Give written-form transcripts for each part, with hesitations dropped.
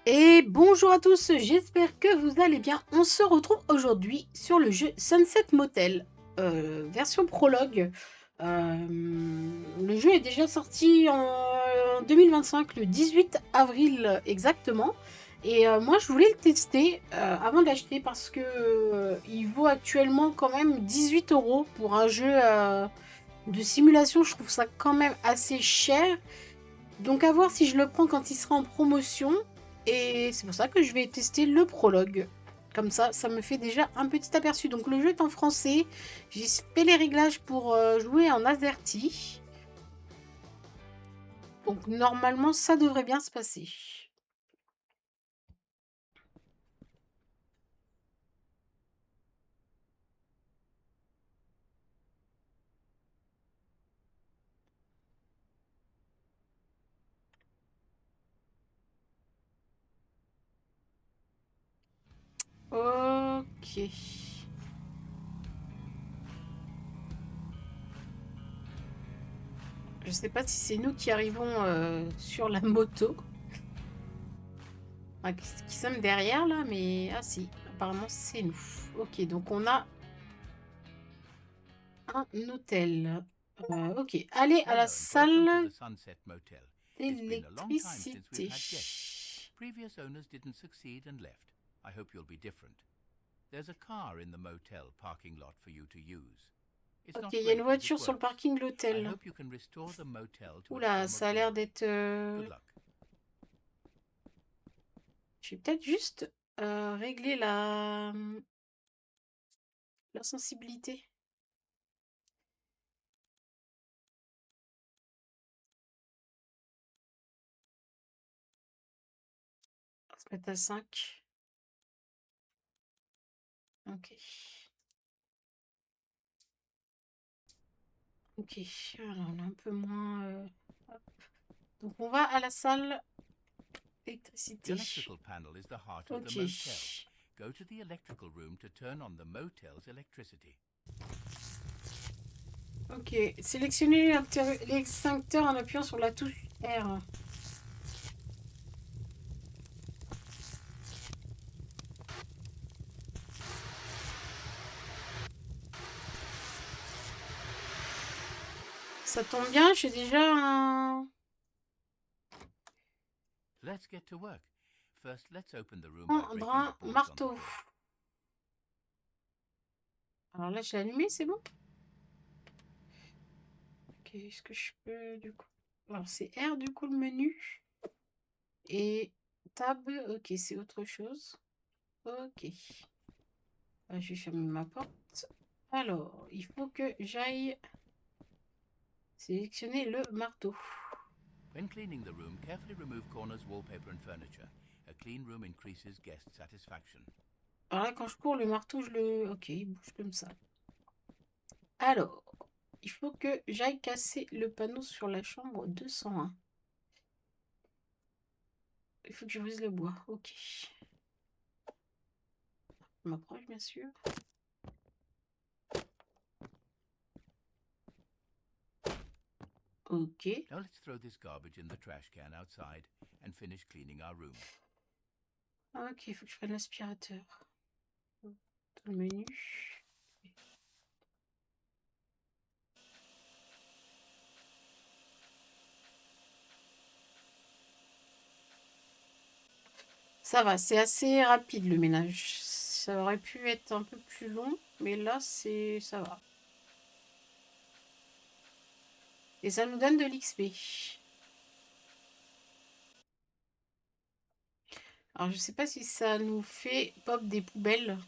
Et bonjour à tous, j'espère que vous allez bien. On se retrouve aujourd'hui sur le jeu Sunset Motel, version prologue. Le jeu est déjà sorti en 2025, le 18 avril exactement. Et moi, je voulais le tester avant d'acheter parce que il vaut actuellement quand même 18 € pour un jeu de simulation. Je trouve ça quand même assez cher. Donc à voir si je le prends quand il sera en promotion. Et c'est pour ça que je vais tester le prologue. Comme ça me fait déjà un petit aperçu. Donc le jeu est en français. J'ai fait les réglages pour jouer en AZERTY. Donc normalement ça devrait bien se passer. Ok. Je sais pas si c'est nous qui arrivons sur la moto. Enfin, qui sommes derrière là, mais... Ah si, apparemment c'est nous. Ok, donc on a un hôtel. Ok, allez à la Hello and welcome to salle the Sunset Motel. It's been a long time since we've d'électricité. had guests. Previous owners didn't succeed and left. I hope you'll be different. There's a car in the motel parking lot for you to use. It's Ok, not il y a une great, but it voiture sur le works. parking de I l'hôtel. hope you can restore the motel to its Oula, former ça a l'air glory. d'être... Good luck. Je vais peut-être juste régler la sensibilité. On va se mettre à 5. Ok. Ok, alors on est un peu moins... hop. Donc on va à la salle The électricité. electrical panel is the heart of the Ok. motel. Go to the electrical room to turn on the motel's electricity. Ok, sélectionnez l'extincteur en appuyant sur la touche R. Ça tombe bien, j'ai déjà un... Let's get to work. First, let's open the room by un breaking the brin boards on the marteau. floor. Alors là, je l'ai allumé, c'est bon? Ok, est-ce que je peux du coup... Alors c'est R du coup le menu. Et tab, ok, c'est autre chose. Ok. Je vais fermer ma porte. Alors, il faut que j'aille sélectionner le marteau. When cleaning the room, carefully remove corners, wallpaper and furniture. A clean room increases guest satisfaction. Alors là, quand je cours, le marteau, je le... Ok, il bouge comme ça. Alors, il faut que j'aille casser le panneau sur la chambre 201. Il faut que je brise le bois. Ok. Je m'approche, bien sûr. Ok. Now let's throw this garbage in the trash can outside and finish cleaning our room. Ok, il faut que je prenne l'aspirateur. Dans le menu. Ça va, c'est assez rapide le ménage. Ça aurait pu être un peu plus long, mais là, ça va. Et ça nous donne de l'XP. Alors, je sais pas si ça nous fait pop des poubelles.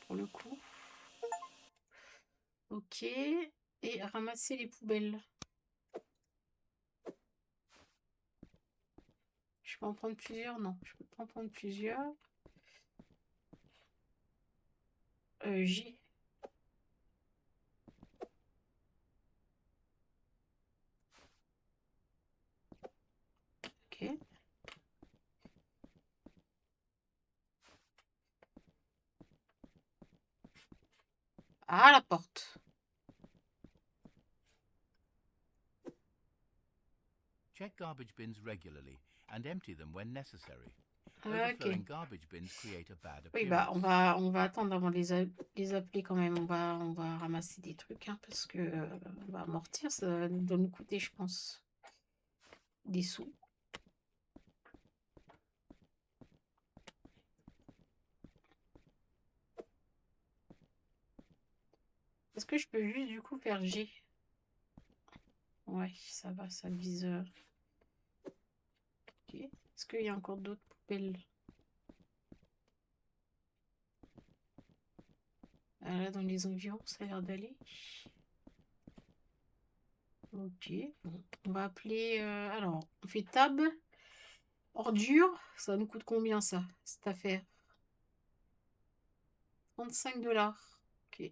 Pour le coup. Ok. Et ramasser les poubelles. Je peux en prendre plusieurs? Non, je peux pas en prendre plusieurs. J. Ok. Ah, la porte. Check garbage bins regularly and empty them when necessary. Ok. Overflowing garbage bins create a bad Oui, bah, appearance. on va attendre avant de les appeler quand même. On va ramasser des trucs, hein, parce que on va amortir, ça doit nous coûter, je pense, des sous. Est-ce que je peux juste, du coup, faire G? Ouais, ça va, ça vise. Ok. Est-ce qu'il y a encore d'autres poubelles? Ah, là, dans les environs, ça a l'air d'aller. Ok. Bon, on va appeler. Alors, on fait tab. Ordure. Ça nous coûte combien, ça, cette affaire? 35 $. Ok.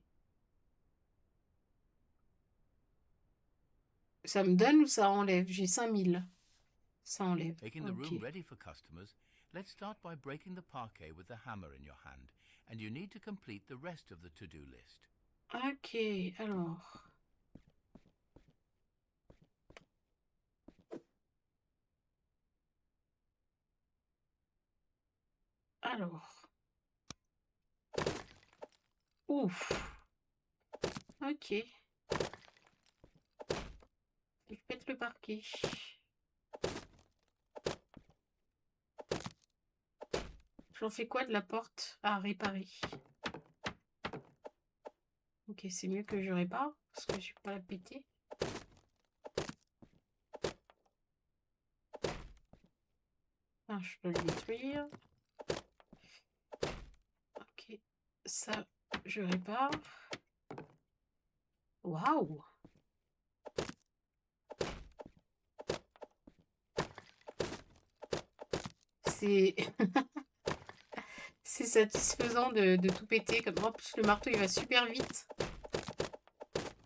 Ça me donne ou ça enlève? J'ai 5000. Ça enlève. Making the Ok. room ready for customers, let's start by breaking the parquet with the hammer in your hand, and you need to complete the rest of the to-do list. Ok, alors. Alors. Ouf. Ok. Je pète le parquet. J'en fais quoi de la porte à réparer? Ok, c'est mieux que je répare, parce que je suis pas la péter. Ah, je peux le détruire. Ok, ça, je répare. Waouh! C'est c'est satisfaisant de tout péter. Comme en plus, le marteau, il va super vite.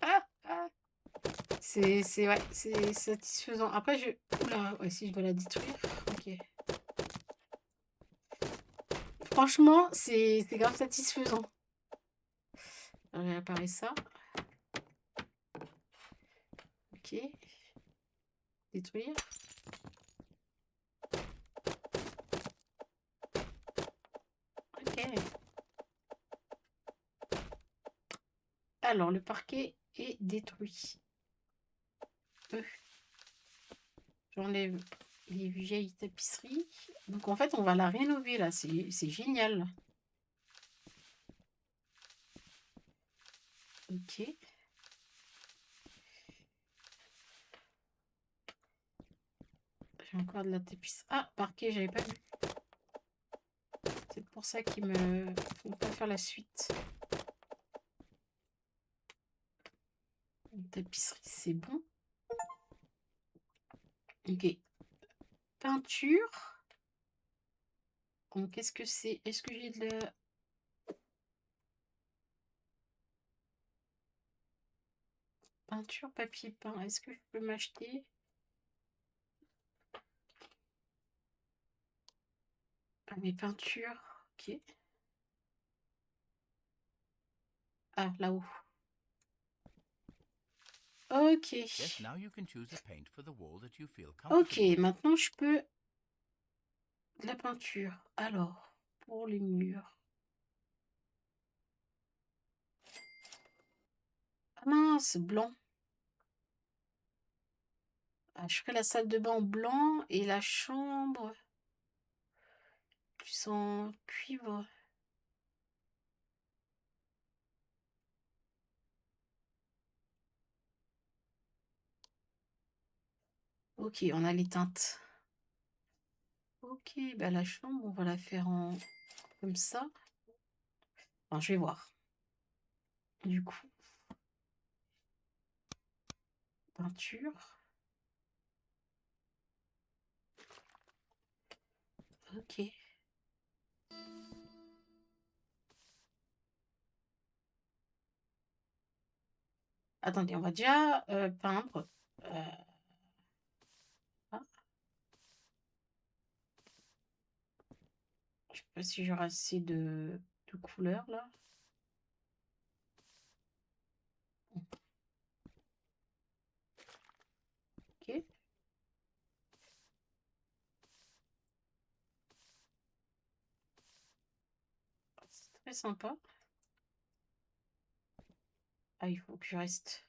Ah, ah. Ouais, c'est satisfaisant. Après, oula, ouais, si je dois la détruire. Ok. Franchement, c'est grave satisfaisant. On va réparer ça. Ok. Détruire. Ok. Alors, le parquet est détruit. J'enlève les vieilles tapisseries. Donc, en fait, on va la rénover, là. C'est génial. Ok. J'ai encore de la tapisserie. Ah, parquet, j'avais pas vu. C'est pour ça qu'ils me font pas faire la suite. Une tapisserie, c'est bon. Ok. Peinture. Donc, qu'est-ce que c'est? Est-ce que j'ai de la... Peinture, papier peint. Est-ce que je peux m'acheter? Ah, mes peintures. Ok. Ah, là-haut. Ok. Yes, now you can choose a paint for the wall that you feel Ok, comfortable with. maintenant je peux... De la peinture. Alors, pour les murs. Ah mince, blanc. Ah, je ferai la salle de bain en blanc et la chambre plus en cuivre. Ok, on a les teintes. Ok, bah la chambre, on va la faire en comme ça. Enfin, je vais voir. Du coup, peinture. Ok. Attendez, on va déjà peindre. Ah, je sais pas si j'aurai assez de couleurs là. Ok. Très sympa. Ah, il faut que je reste.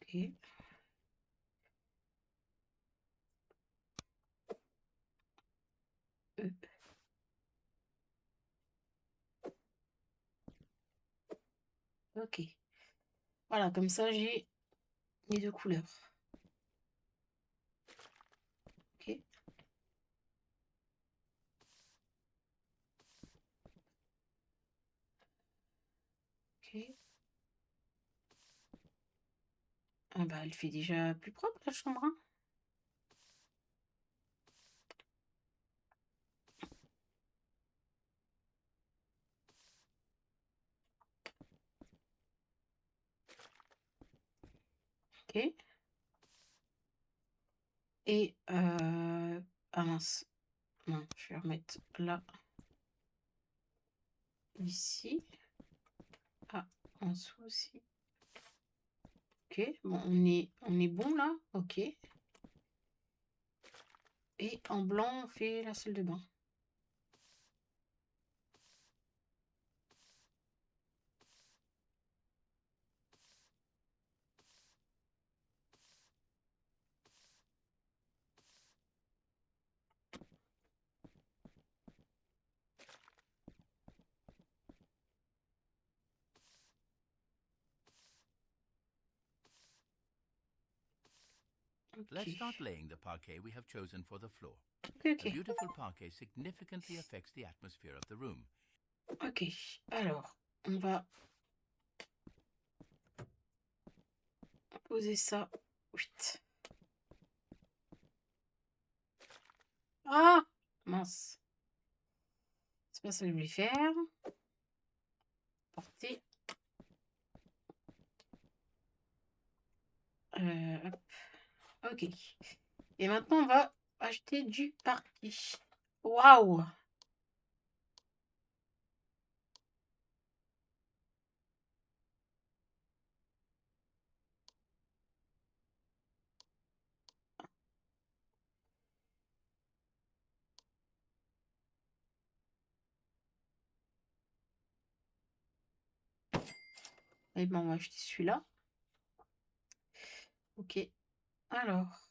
Ok. Euh. Ok. Voilà, comme ça, j'ai les deux couleurs. Ok. Ok. Ah bah, elle fait déjà plus propre, la chambre, hein. Ok. Et ah mince. Non, je vais remettre là. Ici. Ah, en dessous aussi. Ok, bon, on est bon là. Ok. Et en blanc, on fait la salle de bain. Let's Ok. start laying the parquet we have chosen for the floor. Ok, The ok. beautiful parquet significantly affects the atmosphere of the room. Ok. Alors, on va poser ça. Vite. Ah, mince. C'est pas ça que je voulais faire. Porter. Hop. Ok. Et maintenant, on va acheter du parquet. Waouh! Eh ben, on va acheter celui-là. Ok. Alors.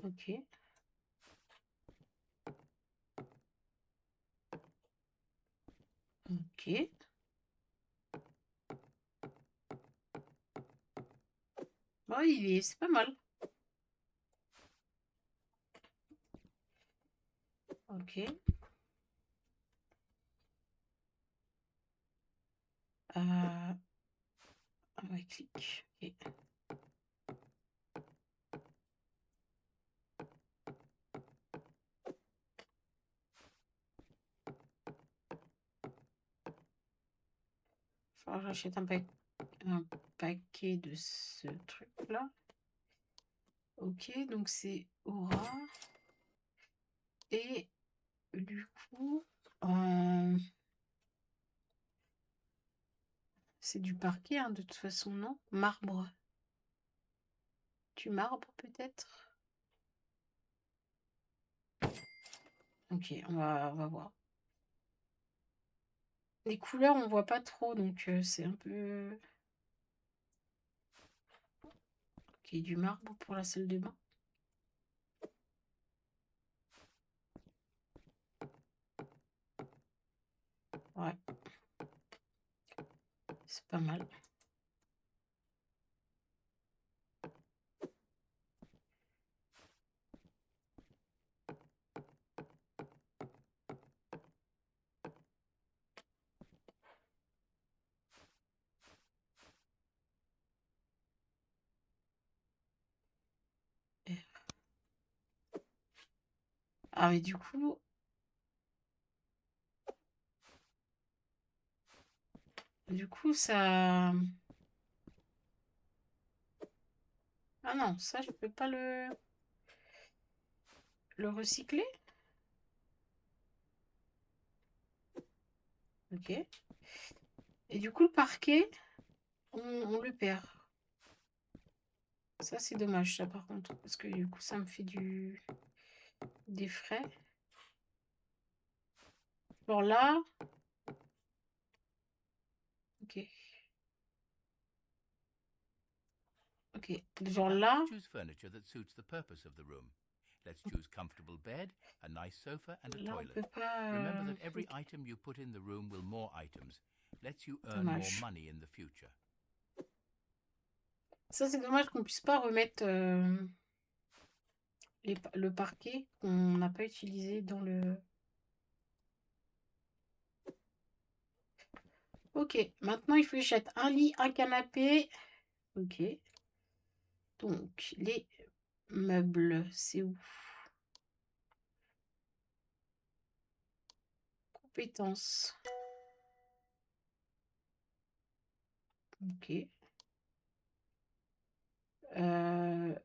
Ok. Ok. Bon, c'est pas mal. Ok. Ouais, clic. Ok. Faut que j'achète un paquet de ce truc-là. Ok, donc c'est Aura. Et du coup, c'est du parquet, hein, de toute façon, non? Marbre. Du marbre, peut-être? Ok, on va voir. Les couleurs, on voit pas trop, donc c'est un peu... Ok, du marbre pour la salle de bain. Ouais. C'est pas mal. Ah, mais du coup... Du coup, ça... Ah non, ça, je peux pas le recycler? Ok. Et du coup, le parquet, on le perd. Ça, c'est dommage, ça, par contre. Parce que du coup, ça me fait des frais. Genre là. Ok. Ok. Genre Now là. let's choose furniture that suits the purpose of the room. Let's choose comfortable bed, a nice sofa, and a Là, on toilet. peut pas. Remember that every Ok. item you put in the room will more items. Lets you earn more Dommage. money in the future. Ça, c'est dommage qu'on puisse pas remettre le parquet qu'on n'a pas utilisé dans le... Ok, maintenant il faut que j'achète un lit, un canapé. Ok. Donc, les meubles, c'est où? Compétences. Ok. Euh,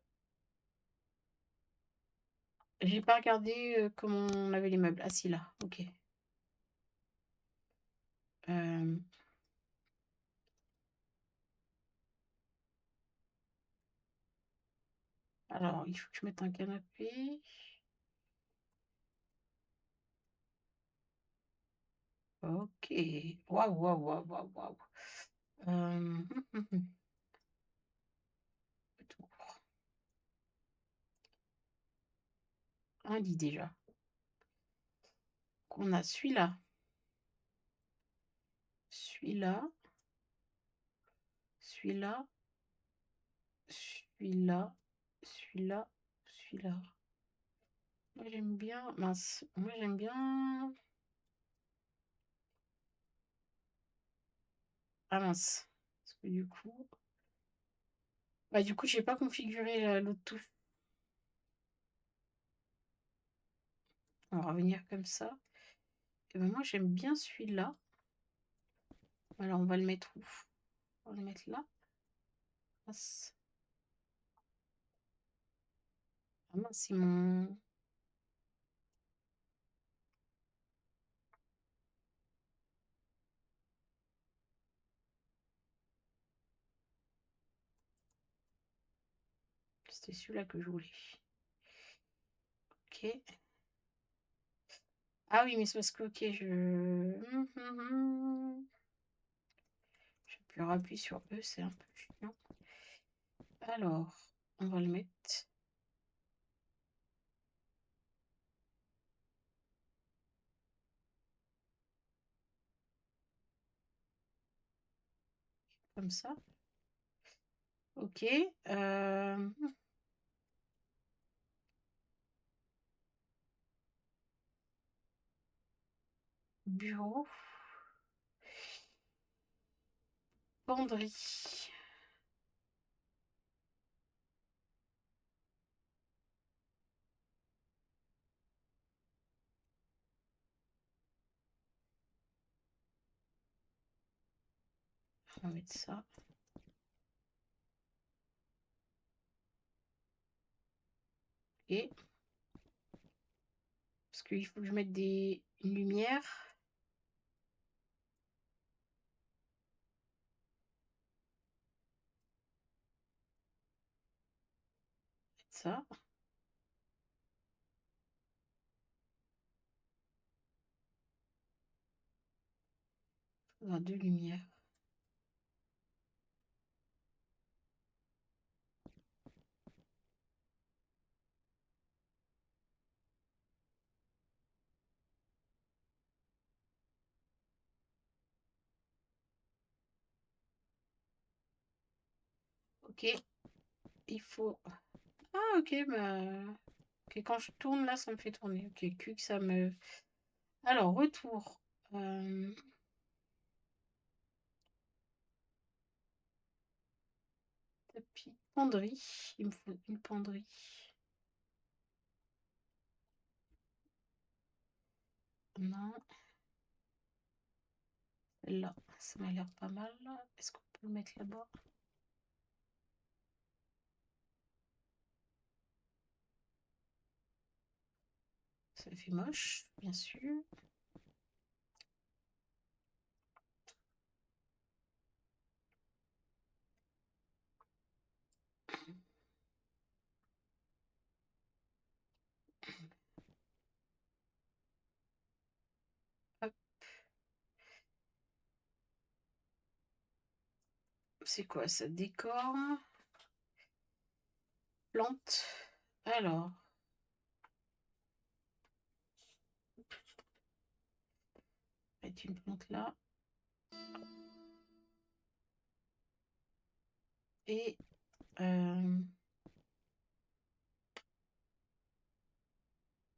j'ai pas regardé comment on avait les meubles. Ah si, là. Ok. Euh, alors, il faut que je mette un canapé. Ok. Waouh, waouh, waouh, waouh, waouh. Euh, Un lit déjà. Qu'on a celui-là. Celui-là. Celui-là. Celui-là. Celui-là. Celui-là. Moi j'aime bien. Mince. Moi j'aime bien. Ah mince. Parce que du coup. Bah du coup, j'ai pas configuré l'autre touche. On va revenir comme ça. Et ben moi j'aime bien celui-là. Alors on va le mettre où? On va le mettre là. Mince. Ah mince, c'est mon. C'était celui-là que je voulais. Ok. Ah oui, mais c'est parce que, ok, je peux appuyer sur E, c'est un peu chiant. Alors, on va le mettre comme ça. Ok. Bureau. Penderie. On va mettre ça. Et parce qu'il faut que je mette une lumière. Ça. Il faudra deux lumières. Ok. Il faut. Ah ok, bah. Ok, quand je tourne là, ça me fait tourner. Ok, que ça me. Alors, retour. Tapis. Penderie. Il me faut une penderie. Non. Là, ça m'a l'air pas mal. Est-ce qu'on peut le mettre là-bas? Ça fait moche, bien sûr. C'est quoi ça? Décor. Plante. Alors. Mettre une plante là. Et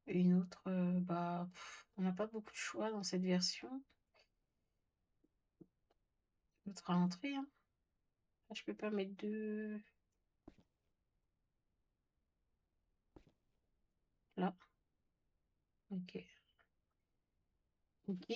une autre, bah, on n'a pas beaucoup de choix dans cette version. L'autre à l'entrée, hein. Je peux pas mettre deux là. Ok. Ok.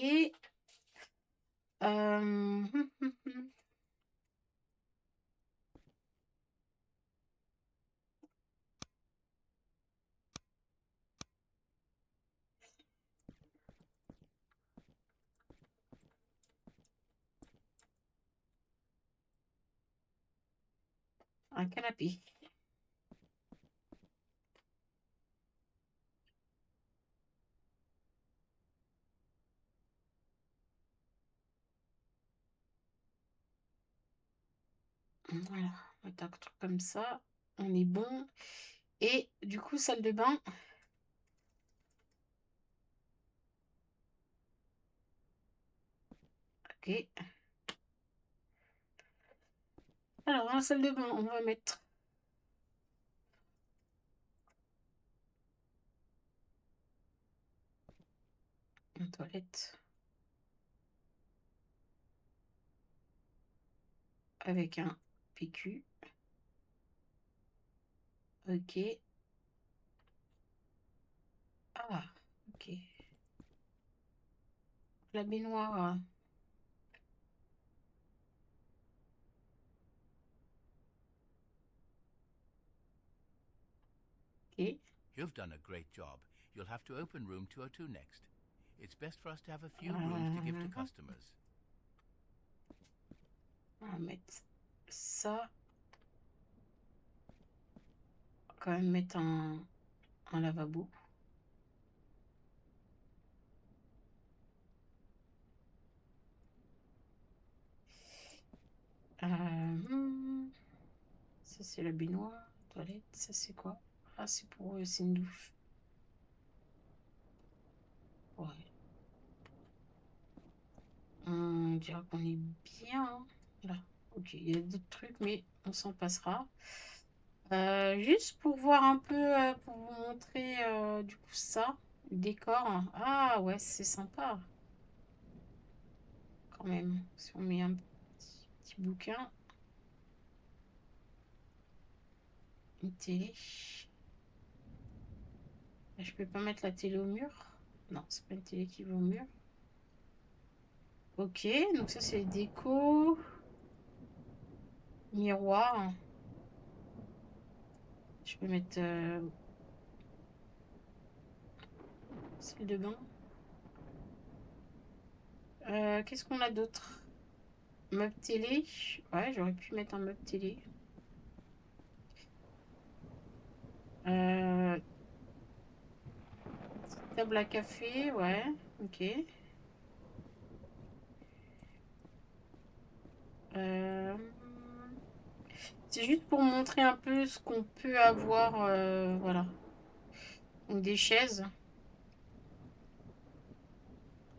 Un canapé. Voilà, on va mettre un truc comme ça. On est bon. Et du coup, salle de bain. Ok. Alors, dans la salle de bain, on va mettre une toilette avec un PQ. Ok. Ah, ok. La baignoire. Ok. You've done a great job. You'll have to open room 202 next. It's best for us to have a few rooms to give to customers. On va mettre ça. On va quand même mettre un lavabo. Ça, c'est la baignoire. Toilette, ça, c'est quoi? Ah, c'est pour eux, c'est une douche. Ouais. On dirait qu'on est bien, hein. Là. Ok, il y a d'autres trucs, mais on s'en passera. Juste pour voir un peu, pour vous montrer du coup ça, le décor. Ah ouais, c'est sympa. Quand même, si on met un petit bouquin. Une télé. Je peux pas mettre la télé au mur. Non, c'est pas une télé qui va au mur. Ok, donc ça c'est déco. Miroir. Je peux mettre salle de bain. Qu'est-ce qu'on a d'autre? Meuble télé. Ouais, j'aurais pu mettre un meuble télé. Petite table à café, ouais, ok. C'est juste pour montrer un peu ce qu'on peut avoir, voilà. Donc des chaises.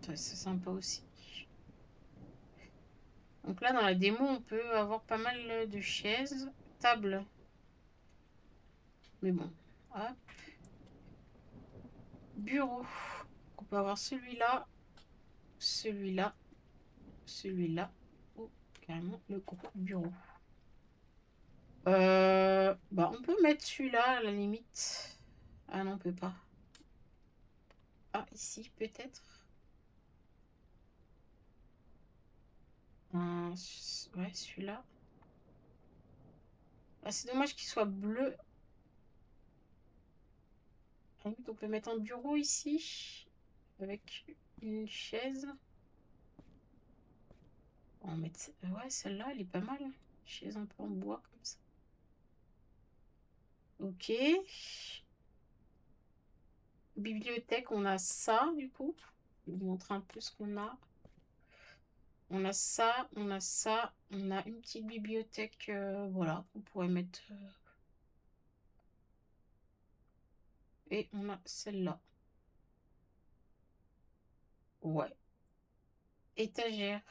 Ça, c'est sympa aussi. Donc là, dans la démo, on peut avoir pas mal de chaises. Table. Mais bon, hop. Bureau. On peut avoir celui-là, celui-là, celui-là. Ou carrément le gros bureau. Bah, on peut mettre celui-là à la limite. Ah non, on peut pas. Ah, ici, peut-être. Ouais, celui-là. Ah, c'est dommage qu'il soit bleu. À la limite, on peut mettre un bureau ici. Avec une chaise. On va mettre... Ouais, celle-là, elle est pas mal. Chaise un peu en bois, comme ça. Ok. Bibliothèque, on a ça, du coup. Je vais vous montrer un peu ce qu'on a. On a ça, on a ça, on a une petite bibliothèque, voilà, on pourrait mettre. Et on a celle-là. Ouais. Étagère.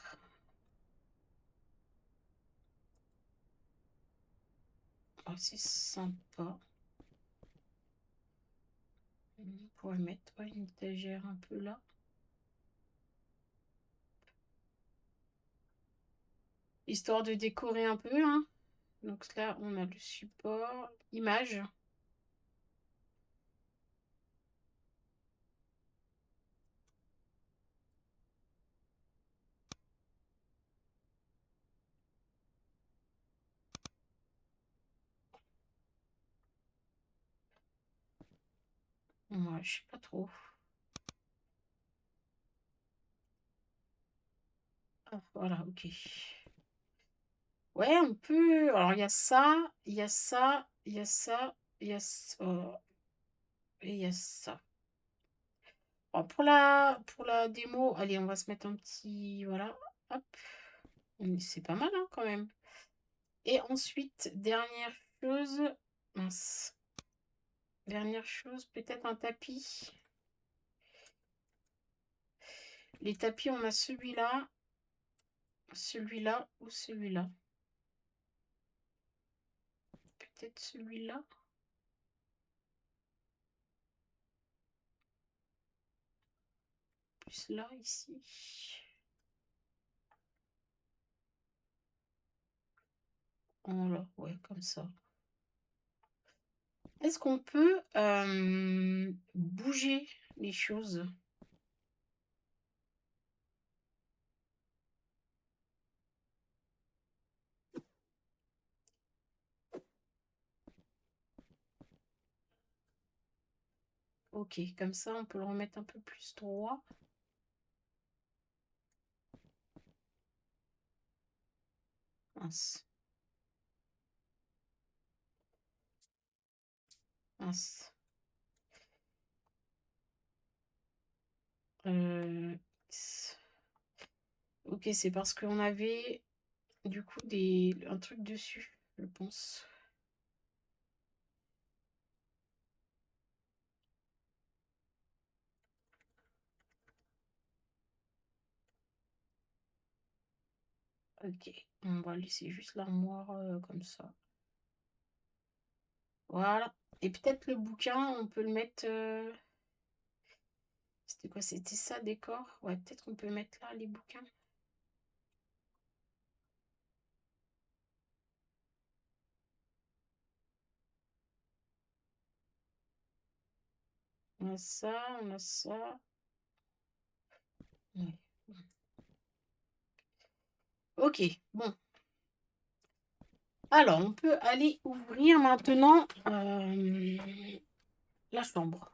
Ah, c'est sympa. On pourrait mettre ouais, une étagère un peu là. Histoire de décorer un peu, hein. Donc là, on a le support, image. Ouais, je sais pas trop. Ah, voilà, ok. Ouais, on peut. Alors, il y a ça, il y a ça, il y a ça, il y a ça. Et il y a ça. Bon, pour la démo, allez, on va se mettre un petit. Voilà. Hop. C'est pas mal, hein, quand même. Et ensuite, dernière chose. Mince. Dernière chose, peut-être un tapis. Les tapis, on a celui-là ou celui-là. Peut-être celui-là. Plus là, ici. Voilà, ouais, comme ça. Est-ce qu'on peut bouger les choses? Ok, comme ça, on peut le remettre un peu plus droit. Mince. Mince. Euh, Ok, c'est parce qu'on avait du coup un truc dessus, je pense. Ok, on va laisser juste l'armoire comme ça. Voilà. Et peut-être le bouquin, on peut le mettre. C'était quoi? C'était ça, décor? Ouais, peut-être qu'on peut mettre là les bouquins. On a ça, on a ça. Ouais. Ok, bon. Alors, on peut aller ouvrir maintenant la chambre.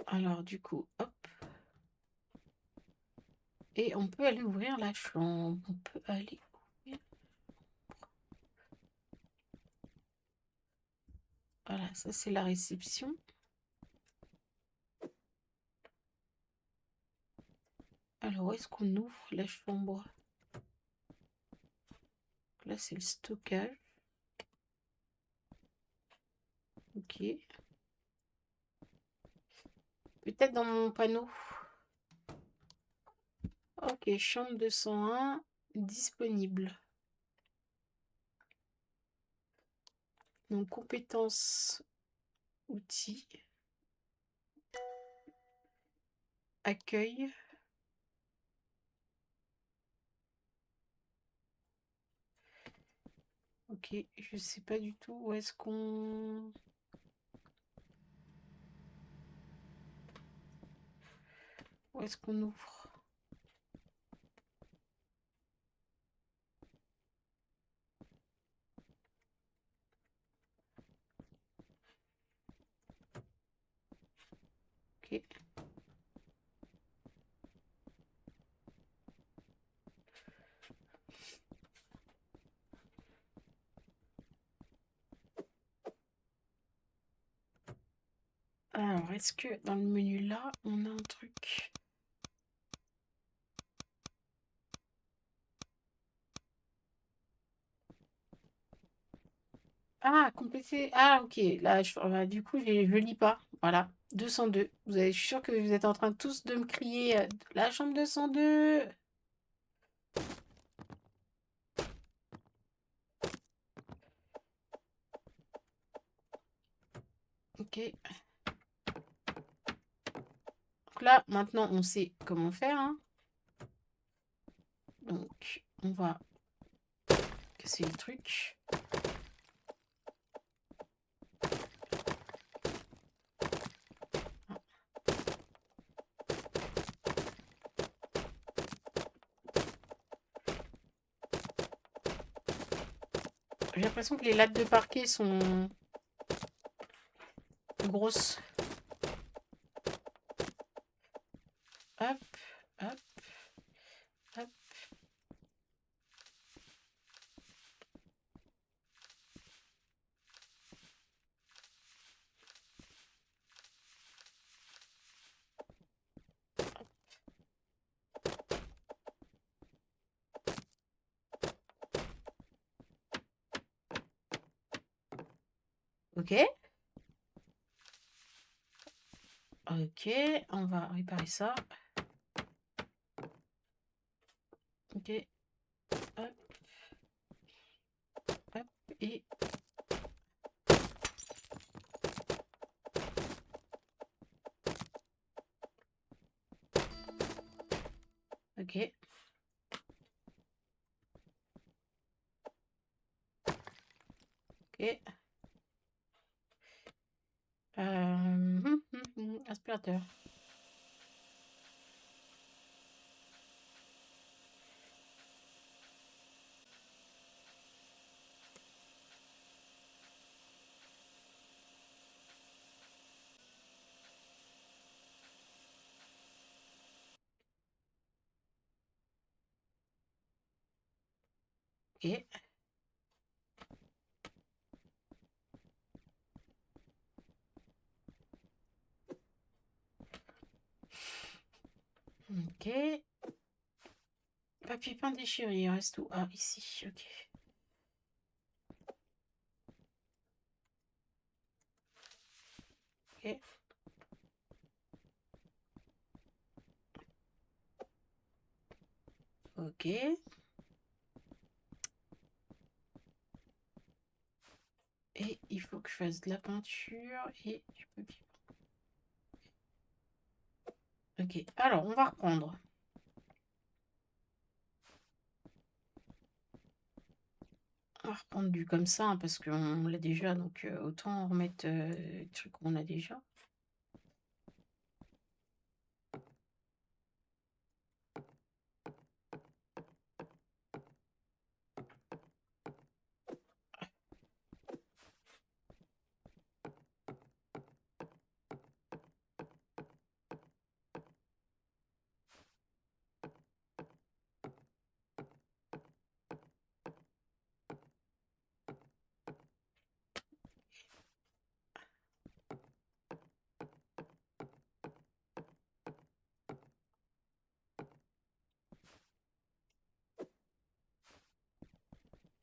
Alors, du coup, hop. Et on peut aller ouvrir la chambre. On peut aller ouvrir. Voilà, ça c'est la réception. Alors, où est-ce qu'on ouvre la chambre? Là, c'est le stockage. Ok. Peut-être dans mon panneau. Ok, chambre 201 disponible. Donc, compétences, outils, accueil. Ok, je sais pas du tout où est-ce qu'on... Où est-ce qu'on ouvre? Ok. est-ce que dans le menu là, on a un truc? Ah, compléter. Ah, ok. Là, du coup, je lis pas. Voilà. 202. Je suis sûre que vous êtes en train tous de me crier la chambre 202. Ok. Donc là, maintenant, on sait comment faire. Hein. Donc, on va casser le truc. J'ai l'impression que les lattes de parquet sont grosses. Hop, hop, hop. Ok. Ok, on va réparer ça. Ok. Hop. Hop. Et... Ok. Ok. Aspirateur. Ok. Ok. Papier peint déchiré, il reste où? Ah, ici, ok. Ok. Ok. Et il faut que je fasse de la peinture et du papier. Ok, alors on va reprendre. On va reprendre du comme ça, hein, parce qu'on l'a déjà, donc autant remettre les trucs qu'on a déjà.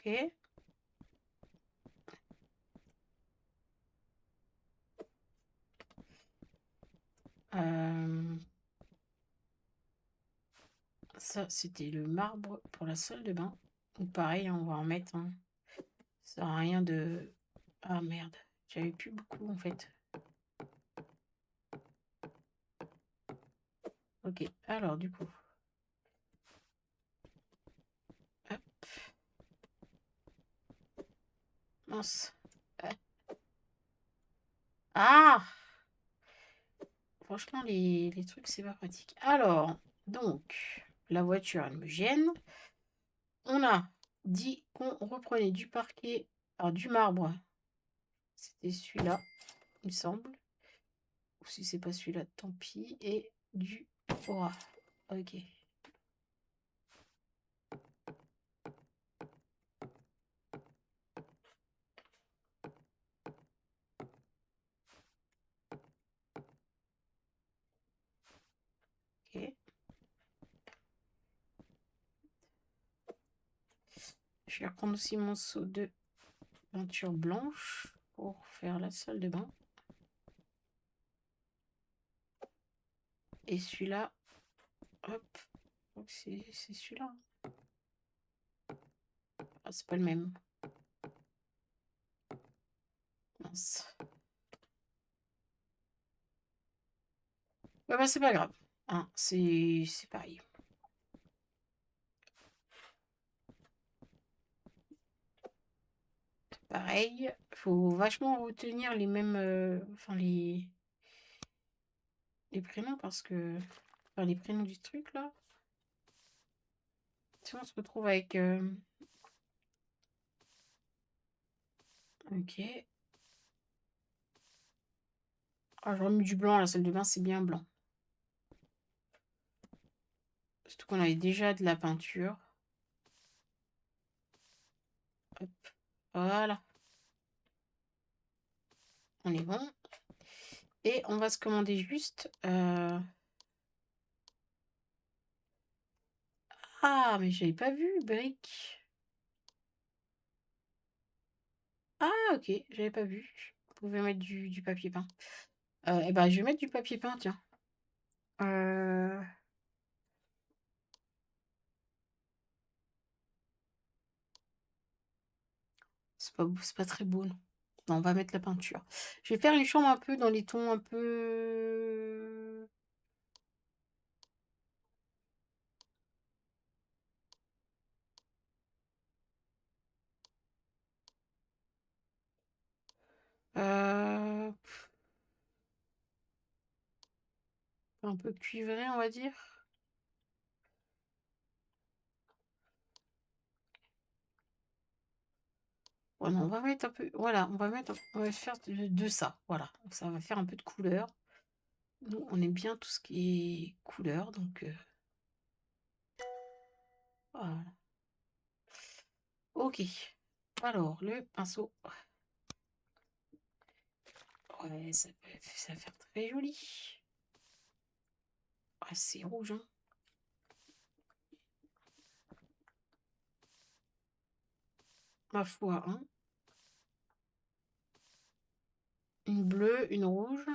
Ok. Ça, c'était le marbre pour la salle de bain. Donc pareil, on va en mettre. Hein. Ça sert à rien de... Ah merde, j'avais plus beaucoup en fait. Ok, alors du coup... Hop. Mince. Ah! Franchement, les trucs, c'est pas pratique. Alors, donc, la voiture, elle me gêne. On a dit qu'on reprenait du parquet, alors du marbre. C'était celui-là, il me semble. Ou si c'est pas celui-là, tant pis. Et du aura. Ok. Je vais reprendre aussi mon seau de peinture blanche pour faire la salle de bain. Et celui-là, hop, c'est celui-là. Ah, c'est pas le même. Mince. Ouais, bah, c'est pas grave. Hein, c'est pareil. Pareil, faut vachement retenir les mêmes, enfin les prénoms parce que, enfin les prénoms du truc là. Si on se retrouve avec, ok. Ah, j'aurais mis du blanc, la salle de bain c'est bien blanc. Surtout qu'on avait déjà de la peinture. Hop, voilà. On est bon. Et on va se commander juste. Ah, mais j'avais pas vu, brique. Ah, ok, j'avais pas vu. Vous pouvez mettre du papier peint. Eh ben, je vais mettre du papier peint, tiens. Euh, c'est pas très beau, non. Non, on va mettre la peinture. Je vais faire une chambre un peu dans les tons un peu... euh, un peu cuivré, on va dire. Ouais, non, on va mettre un peu... Voilà, on va faire de ça. Voilà, ça va faire un peu de couleur. Nous, on aime bien tout ce qui est couleur, donc... voilà. Ok. Alors, le pinceau. Ouais, ça va faire très joli. Ah, c'est rouge, hein. Ma foi, hein. Une bleue, une rouge.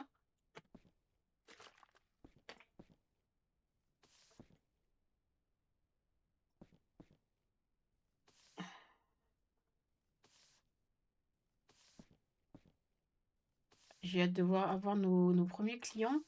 J'ai hâte de voir avoir nos premiers clients.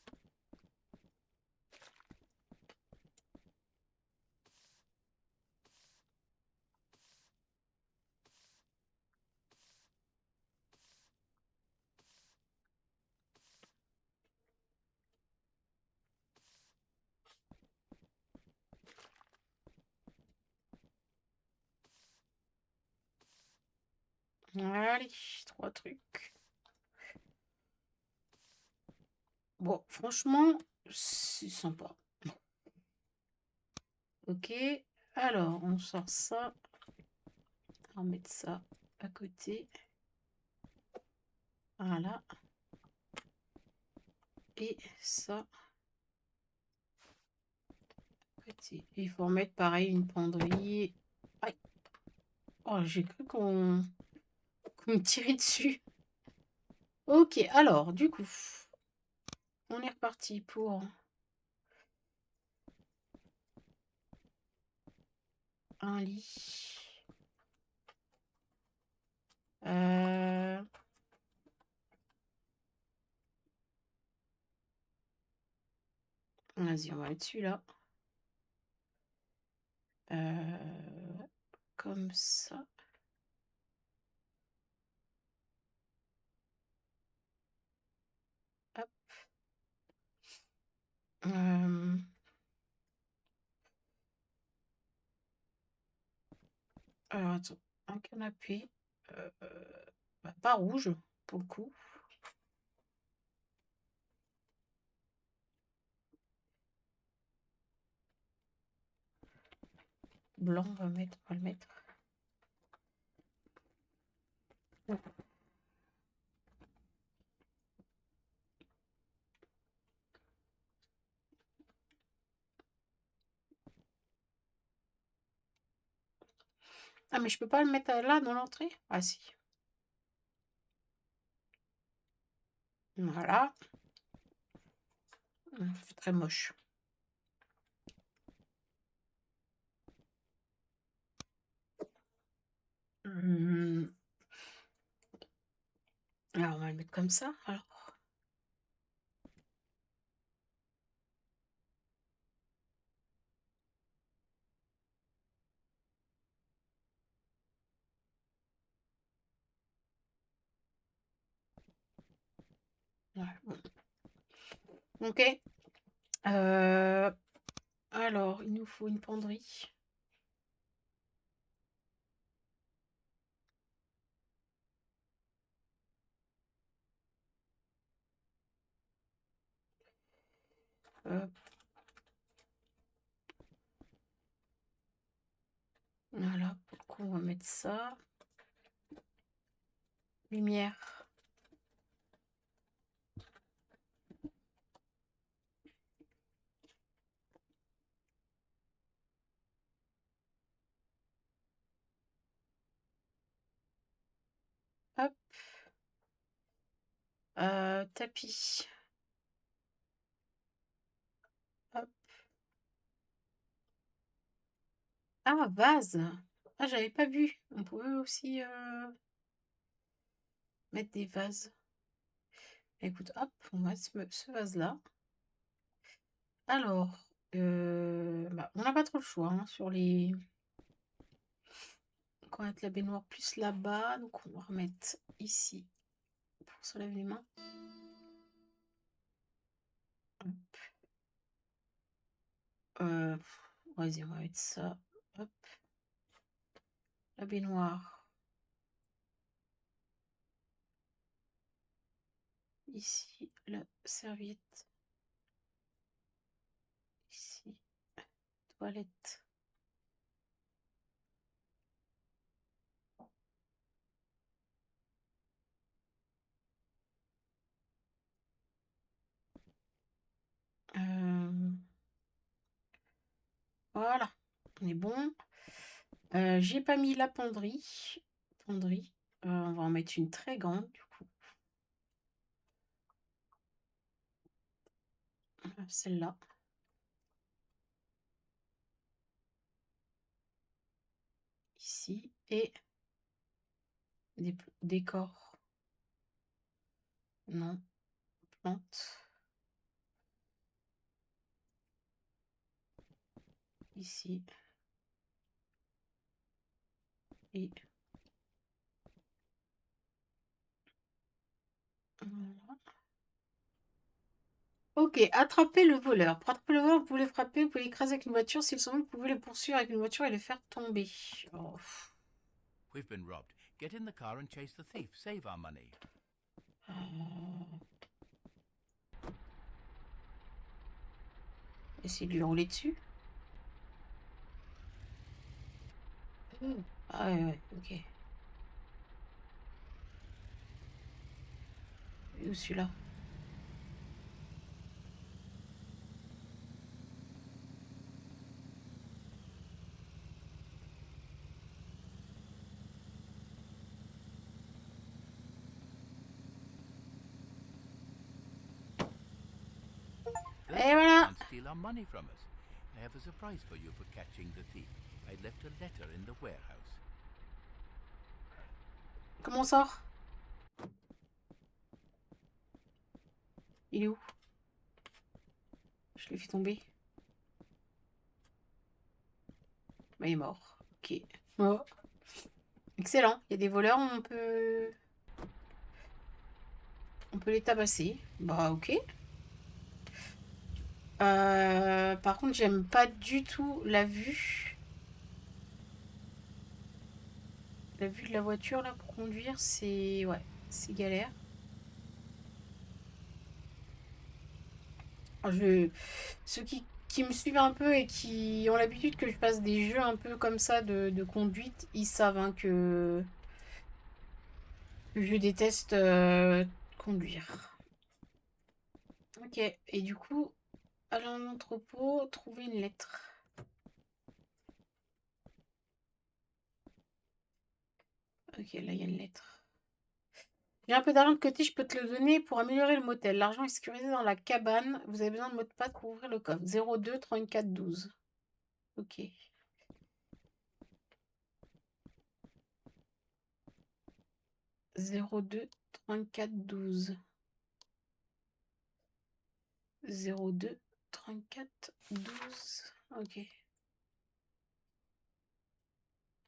Allez, 3 trucs. Bon, franchement, c'est sympa. Ok, alors on sort ça. On va mettre ça à côté. Voilà. Et ça à côté. Et il faut remettre pareil une penderie. Aïe. Oh, j'ai cru qu'on me tirait dessus. Ok, alors du coup, on est reparti pour un lit. Vas-y, on va mettre celui-là. Comme ça. Hop. Alors, attends. Un canapé. Bah, pas rouge, pour le coup. Blanc, on va le mettre. Ah, mais je peux pas le mettre là, dans l'entrée? Ah, si. Voilà. C'est très moche. Alors, on va le mettre comme ça, alors. Ouais, bon. Ok. Alors, il nous faut une penderie. Hop. Voilà, pour le coup, on va mettre ça. Lumière. Hop. Tapis. Hop. Ah, vase. Ah, j'avais pas vu. On pouvait aussi mettre des vases. Écoute, hop, on va mettre ce vase-là. Alors, bah, on n'a pas trop le choix hein, sur les... Donc, on va mettre la baignoire plus là-bas. Donc, on va remettre ici pour se laver les mains. Vas-y, on va mettre ça. Hop. La baignoire. Ici, la serviette. Ici, toilette. Voilà, on est bon. J'ai pas mis la penderie. Penderie. On va en mettre une très grande du coup. Celle-là. Ici. Et des décors. Non. Plantes. Ici. Et voilà. Ok, attraper le voleur. Pour attraper le voleur, vous pouvez le frapper, vous pouvez l'écraser avec une voiture. S'il s'en va, vous pouvez le poursuivre avec une voiture et le faire tomber. Oh. We've been robbed. Get in the car and chase the thief. Save our money. Essayer de lui rouler dessus. Ah ouais, ok. Et où celui-là? Those Et people voilà. can't steal our money from us. I have a surprise for you for catching the thief. I left a letter in the warehouse. Comment on sort? Il est où? Je l'ai fait tomber. Bah, il est mort. Ok. Oh. Excellent. Il y a des voleurs, on peut les tabasser. Bah, ok. Par contre, j'aime pas du tout la vue. La vue de la voiture, là, pour conduire, c'est... Ouais, c'est galère. Ceux qui me suivent un peu et qui ont l'habitude que je fasse des jeux un peu comme ça de conduite, ils savent hein, que je déteste conduire. Ok, et du coup, aller en entrepôt, trouver une lettre. Ok, là, il y a une lettre. J'ai un peu d'argent de côté, je peux te le donner pour améliorer le motel. L'argent est sécurisé dans la cabane. Vous avez besoin de mot de passe pour ouvrir le coffre. 02 34 12. Ok. 02 34 12. 02 34 12. Ok.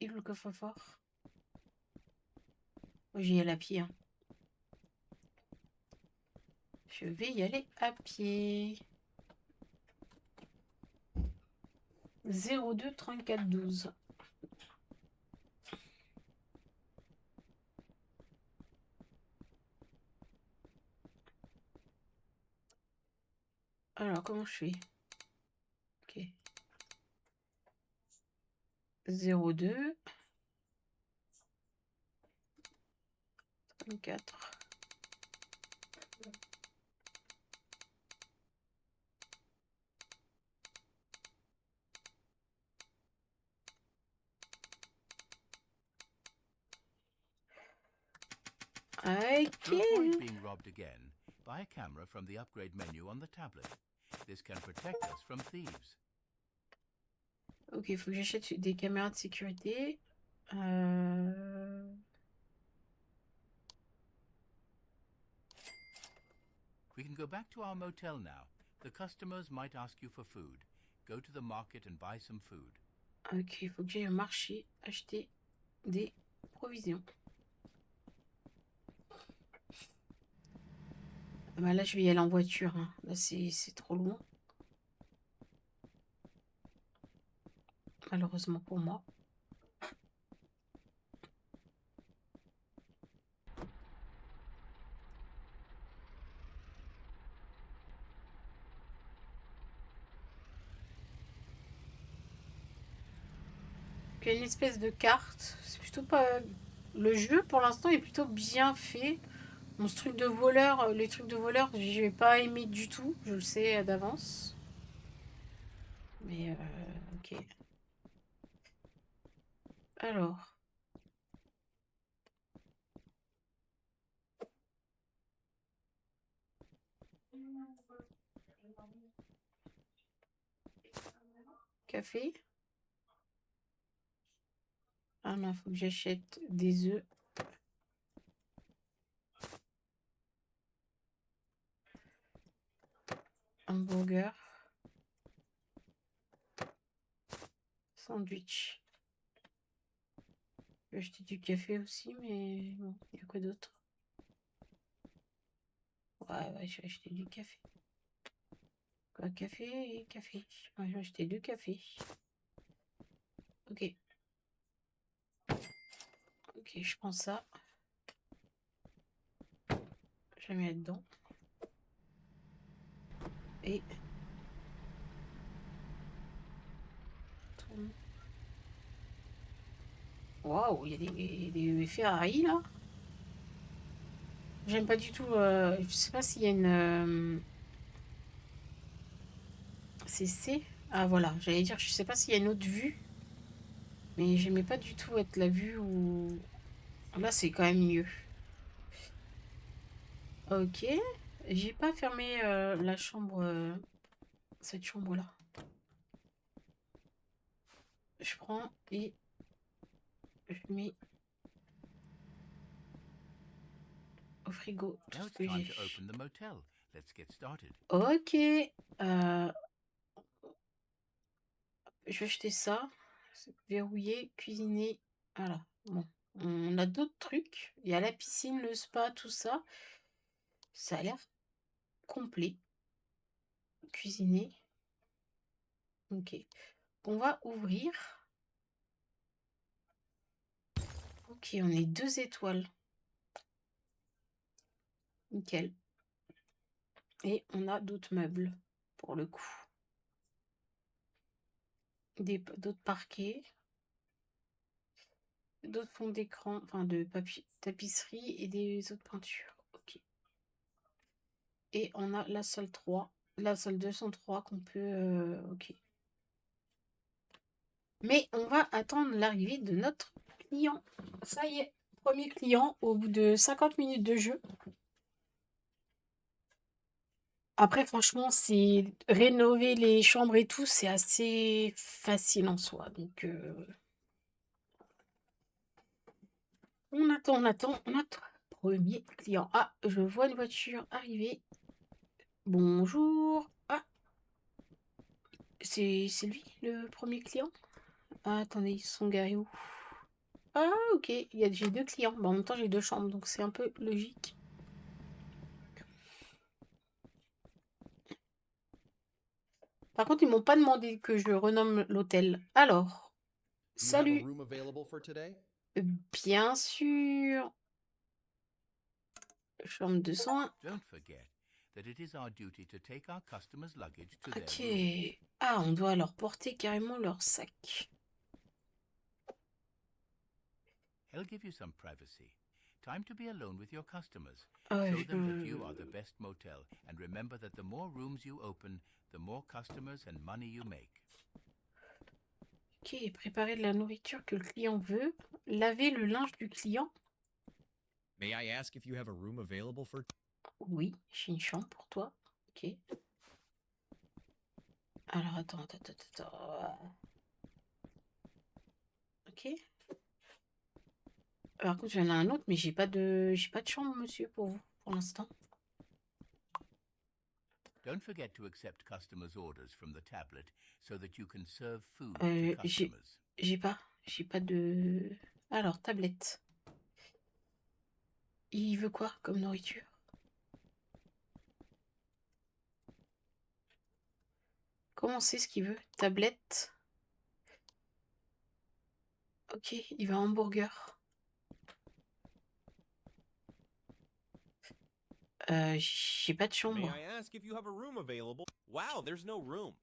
Il le coffre-fort. J'y ai à pied. Hein. Je vais y aller à pied. 02 34 12. Alors, comment je fais? Ok. 02 34. To avoid Ok. being robbed again, buy a camera from the upgrade menu on the tablet. This can protect us from thieves. Ok, il faut que j'achète des caméras de sécurité. We can go back to our motel now. The customers might ask you for food. Go to the market and buy some food. Ok, il faut que j'aille au marché acheter des provisions. Bah là, je vais y aller en voiture. Hein. Là, c'est trop loin. Malheureusement pour moi. Il y a une espèce de carte. C'est plutôt pas... Le jeu, pour l'instant, est plutôt bien fait. Mon truc de voleur, les trucs de voleur, je vais pas aimer du tout. Je le sais d'avance. Mais, ok. Alors... Café. Ah non, faut que j'achète des œufs. Hamburger. Sandwich. Je vais acheter du café aussi, mais bon, il y a quoi d'autre? Ouais, je vais acheter du café. Quoi, café et café. Ouais, je vais acheter du café. Ok. Ok, je prends ça. Je la mets là-dedans. Et... Waouh, il y a des Ferrari là. J'aime pas du tout. Je sais pas s'il y a une. C'est C. Ah voilà, j'allais dire, je sais pas s'il y a une autre vue. Mais j'aimais pas du tout être la vue où. Là, c'est quand même mieux. Ok. J'ai pas fermé la chambre. Cette chambre-là. Je prends et je mets au frigo tout Now ce it's que time j'ai. to open the motel. Let's get started. Ok. Je vais acheter ça. Verrouiller, cuisiner. Voilà. Bon. On a d'autres trucs. Il y a la piscine, le spa, tout ça. Ça a l'air complet. Cuisiner. Ok. On va ouvrir. Ok, on est 2 étoiles. Nickel. Et on a d'autres meubles, pour le coup. D'autres parquets. D'autres fonds d'écran, enfin de papier, tapisserie et des autres peintures. Ok. Et on a la salle 3, la salle 203 qu'on peut... ok. Mais on va attendre l'arrivée de notre client. Ça y est. premier client au bout de 50 minutes de jeu. Après, franchement, c'est rénover les chambres et tout, c'est assez facile en soi. Donc, on attend notre premier client. Ah, je vois une voiture arriver. Bonjour. Ah, c'est lui, le premier client? Ah, attendez, ils sont garés où? Ah, ok, j'ai deux clients. Bon, en même temps, j'ai deux chambres, donc c'est un peu logique. Par contre, ils m'ont pas demandé que je renomme l'hôtel. Alors, Do you have a salut. room available for today? Bien sûr. Chambre 201. Don't forget that it is our duty to take our customers' luggage to their Ok. room. Ah, on doit leur porter carrément leur sac. He'll give you some privacy. Time to be alone with your customers. Ah, Show them that you are the best motel, and remember that the more rooms you open, the more customers and money you make. Ok, préparer de la nourriture que le client veut. Laver le linge du client. May I ask if you have a room available for... Oui, j'ai une chambre pour toi. Ok. Alors, attends. Ok. Par contre, j'en ai un autre, mais j'ai pas de chambre, monsieur, pour vous, pour l'instant. Don't forget to accept customers' orders from the tablet so that you can serve food Euh, to j'ai customers. j'ai pas de... Alors, tablette. Il veut quoi comme nourriture? Comment c'est ce qu'il veut? Tablette. Ok, il veut un hamburger. J'ai pas de May chambre. I ask if you have a room available? Wow, there's no room.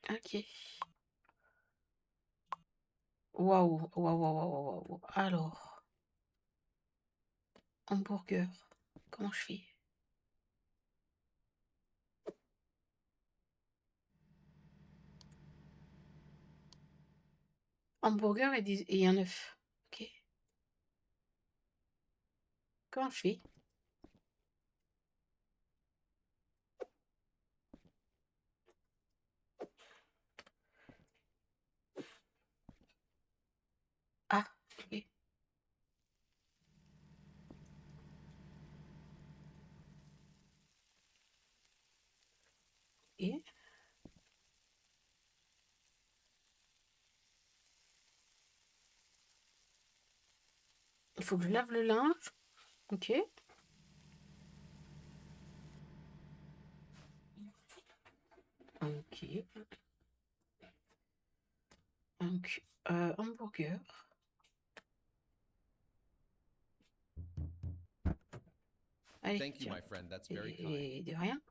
Ok. Waouh. Alors, hamburger. Comment je fais? Hamburger et un œuf. Ok. Comment je fais? Ah, ok. Et il faut que je lave le linge. Ok. Ok. Donc, hamburger. Allez, Thank you, tiens. my friend. That's very kind. Et de rien.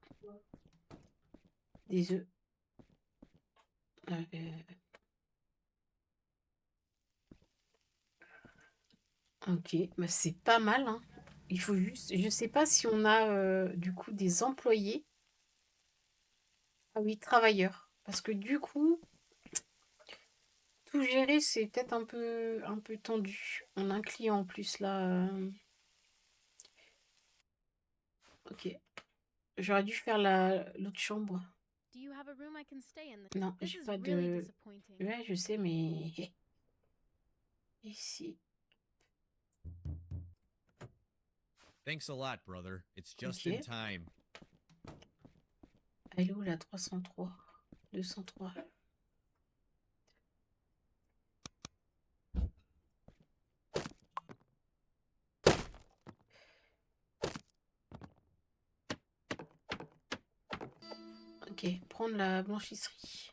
Des œufs. Euh, ok, bah c'est pas mal, hein. Il faut juste, je sais pas si on a du coup des employés. Ah oui, travailleurs. Parce que du coup, tout gérer, c'est peut-être un peu tendu. On a un client en plus là. Ok. J'aurais dû faire l'autre chambre. Do you have a room I can stay in? Non, This j'ai is pas really de. disappointing. Ouais, je sais, mais. Ici. Thanks a lot, brother. It's just Ok. in time. Elle est où la 303? 203. Ok, prendre la blanchisserie.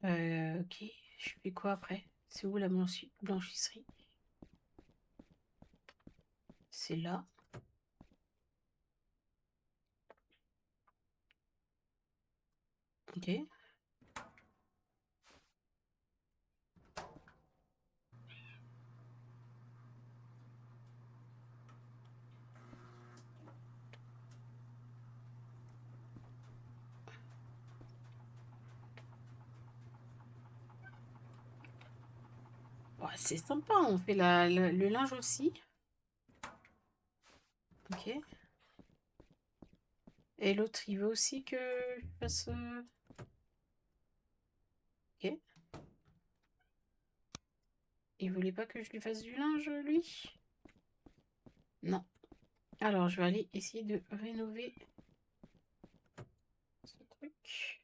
Ok, je fais quoi après? C'est où la blanchisserie? C'est là. Ok. Oh, c'est sympa, on fait le linge aussi. Ok. Et l'autre, il veut aussi que je fasse... Ok. Il voulait pas que je lui fasse du linge, lui? Non. Alors, je vais aller essayer de rénover ce truc.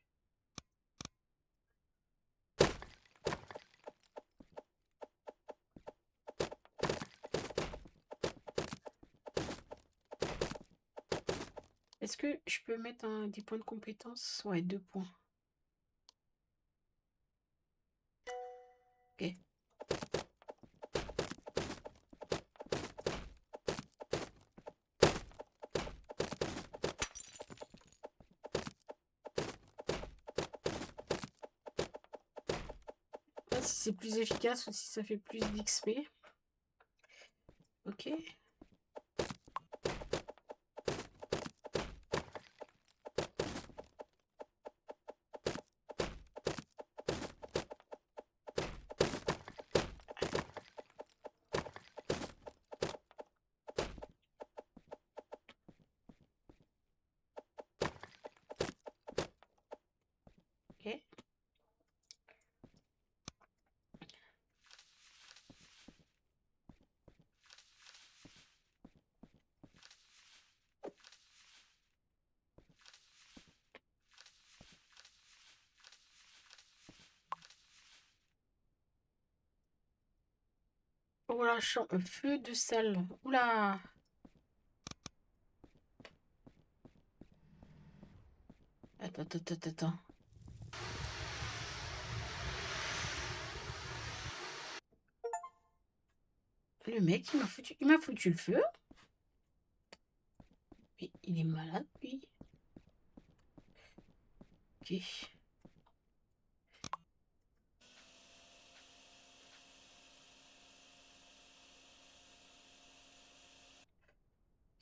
Est-ce que je peux mettre des points de compétence? Ouais, 2 points. Ok. Là, si c'est plus efficace ou si ça fait plus d'XP. Ok. Ok. Oula, feu de salle. Oula. Attends. Le mec, il m'a foutu le feu. Mais il est malade, lui. Ok.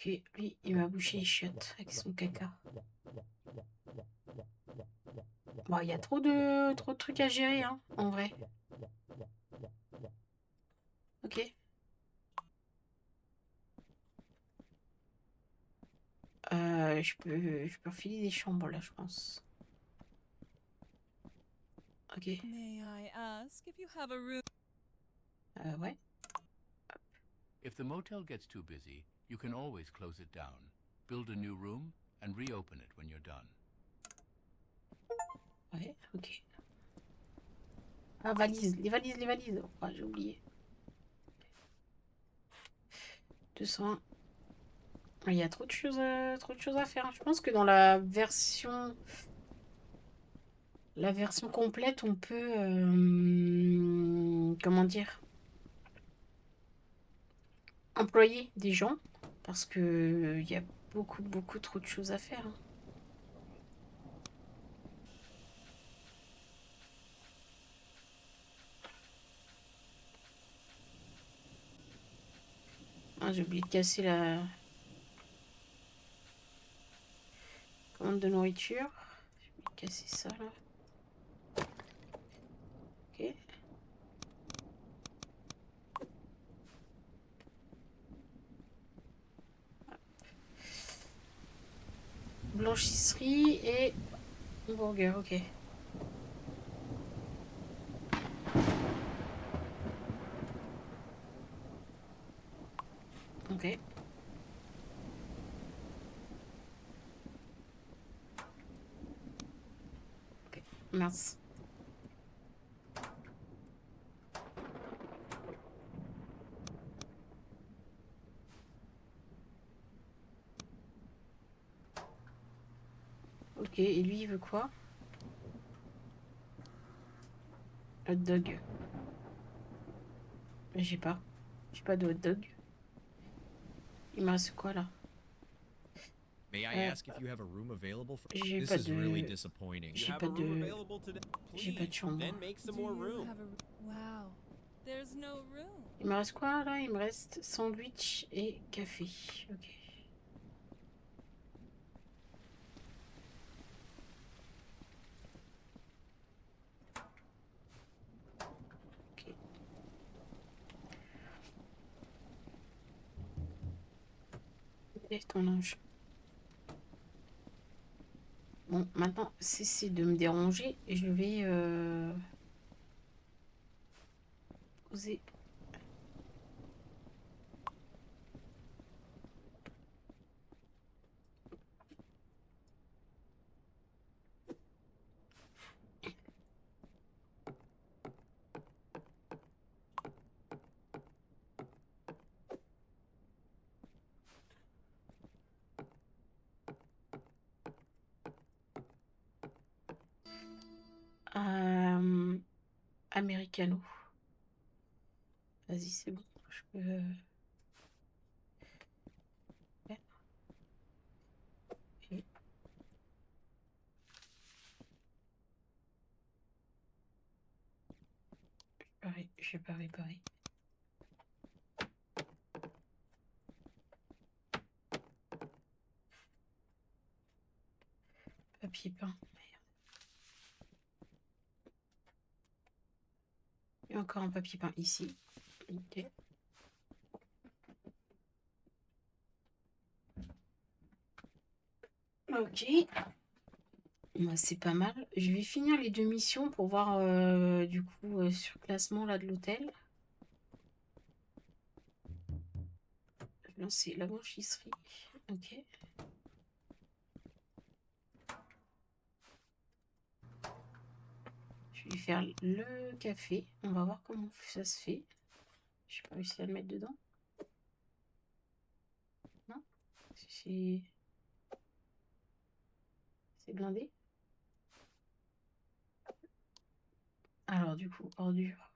Ok, lui, il m'a bouché les chiottes avec son caca. Bon, il y a trop de trucs à gérer, hein, en vrai. Ok. Je peux refiler des chambres, là, je pense. Ok. May I ask if you have a room? Ouais. If the motel gets too busy, you can always close it down, build a new room, and reopen it when you're done. Ouais, ok. Ah, valises, les valises. Oh, j'ai oublié. 201. Il y a trop de choses à faire. Je pense que dans la version complète, on peut, comment dire, employer des gens parce que il y a beaucoup trop de choses à faire, hein. Ah, j'ai oublié de casser la commande de nourriture. J'ai oublié de casser ça là. Ok. Blanchisserie et hamburger, ok. Ok. Ok. Mince. Ok, et lui, il veut quoi? Hot dog. J'ai pas. J'ai pas de hot dog. Il me reste quoi là? May I ask if you have a room available for? J'ai This pas is really de... disappointing. You J'ai have pas a room de... available today? J'ai pas de Please, chambre. then make some Do more you room. have a wow? There's no room. Il me reste quoi là? Il me reste sandwich et café. Ok. Ok. Lève ton linge. Bon, maintenant, cessez de me déranger. Et je vais poser. Americano. Vas-y, c'est bon. Je peux. Ouais. Et- Pareil, je vais pas réparer. Papier peint. Merde. Il y a encore un papier peint ici. Ok. Ok. Bah, c'est pas mal. Je vais finir les 2 missions pour voir du coup sur le classement là de l'hôtel. Non, c'est la blanchisserie. Ok. Je vais faire le café. On va voir comment ça se fait. J'ai pas réussi à le mettre dedans. Non? C'est blindé. Alors du coup, ordure.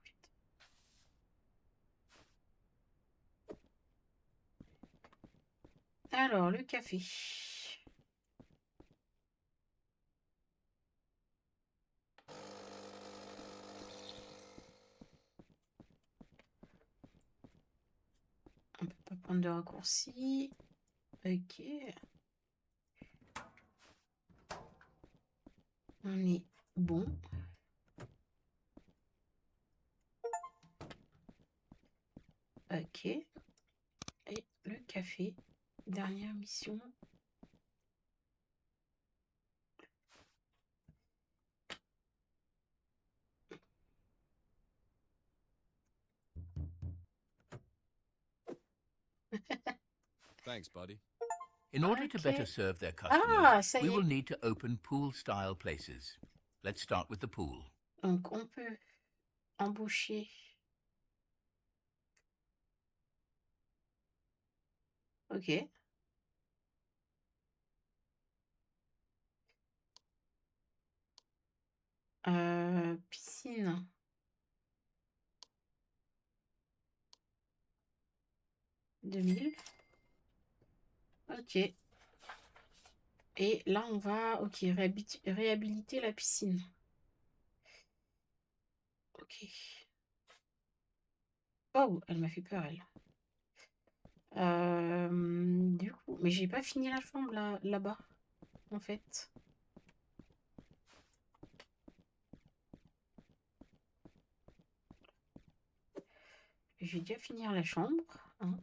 Alors, le café. On peut pas prendre de raccourci. Ok. On est bon. Ok. Et le café. Dernière mission. Thanks, buddy. In order to better Ok. serve their Ah, customers, ça we y will est. need to open pool-style places. Let's start with the pool. Donc, on peut embaucher. Ok. Piscine. 2000. Ok. Et là, on va, ok, réhabiliter la piscine. Ok. Oh, elle m'a fait peur, elle. Du coup, mais j'ai pas fini la chambre là-bas, en fait. Je vais déjà finir la chambre, hein.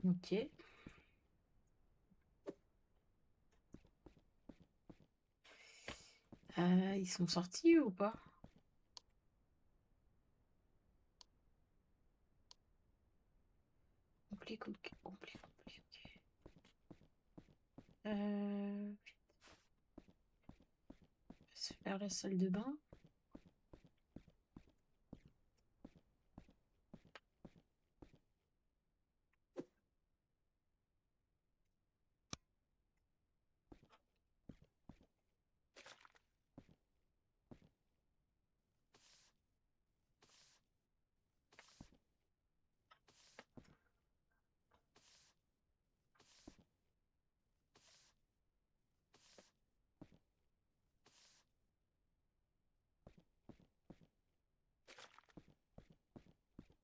Ok. Ils sont sortis ou pas? Complet, complet, complet, complet, ok. Se faire la salle de bain.